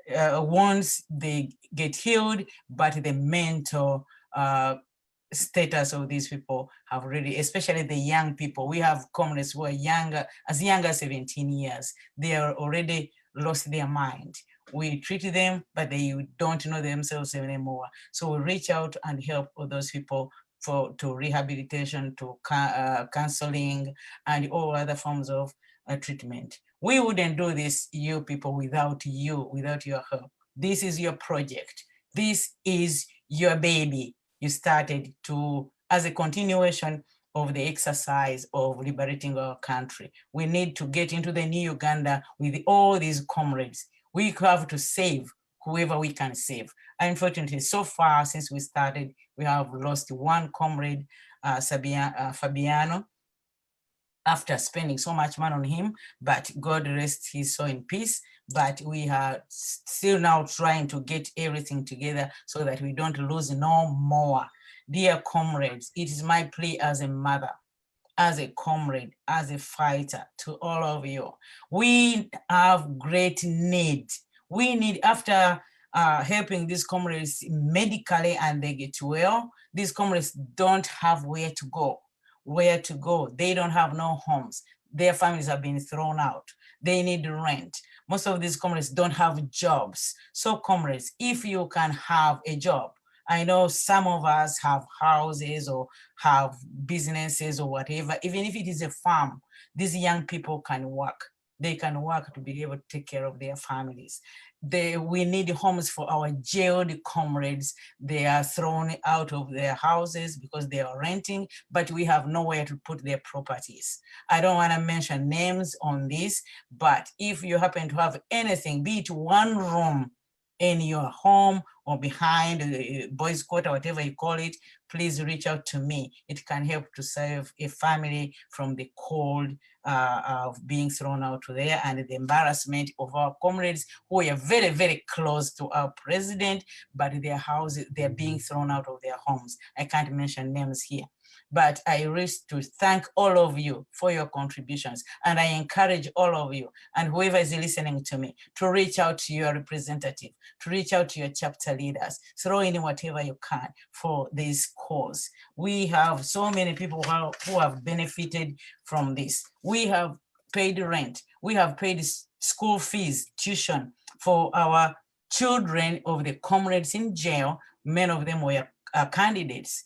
once they get healed, but the mental status of these people have really, especially the young people. We have comrades who are younger, as young as 17 years. They are already lost their mind. We treat them, but they don't know themselves anymore. So we reach out and help all those people to rehabilitation, to counseling, and all other forms of treatment. We wouldn't do this, you people, without you, without your help. This is your project. This is your baby. You started to, as a continuation of the exercise of liberating our country. We need to get into the new Uganda with all these comrades. We have to save whoever we can save. Unfortunately, so far since we started, we have lost one comrade, Fabiano, after spending so much money on him, but God rest his soul in peace. But we are still now trying to get everything together so that we don't lose no more. Dear comrades, it is my plea as a mother, as a comrade, as a fighter, to all of you. We have great need. We need, after helping these comrades medically and they get well, these comrades don't have where to go. They don't have no homes. Their families have been thrown out. They need rent. Most of these comrades don't have jobs. So comrades, if you can have a job, I know some of us have houses or have businesses or whatever, even if it is a farm, these young people can work. They can work to be able to take care of their families. We need homes for our jailed comrades. They are thrown out of their houses because they are renting, but we have nowhere to put their properties. I don't want to mention names on this, but if you happen to have anything, be it one room in your home or behind the boys' quarter, whatever you call it, please reach out to me. It can help to save a family from the cold of being thrown out there and the embarrassment of our comrades who are very, very close to our president, but their houses, they're being thrown out of their homes. I can't mention names here. But I wish to thank all of you for your contributions. And I encourage all of you and whoever is listening to me to reach out to your representative, to reach out to your chapter leaders, throw in whatever you can for this cause. We have so many people who have benefited from this. We have paid rent. We have paid school fees, tuition for our children of the comrades in jail. many of them were candidates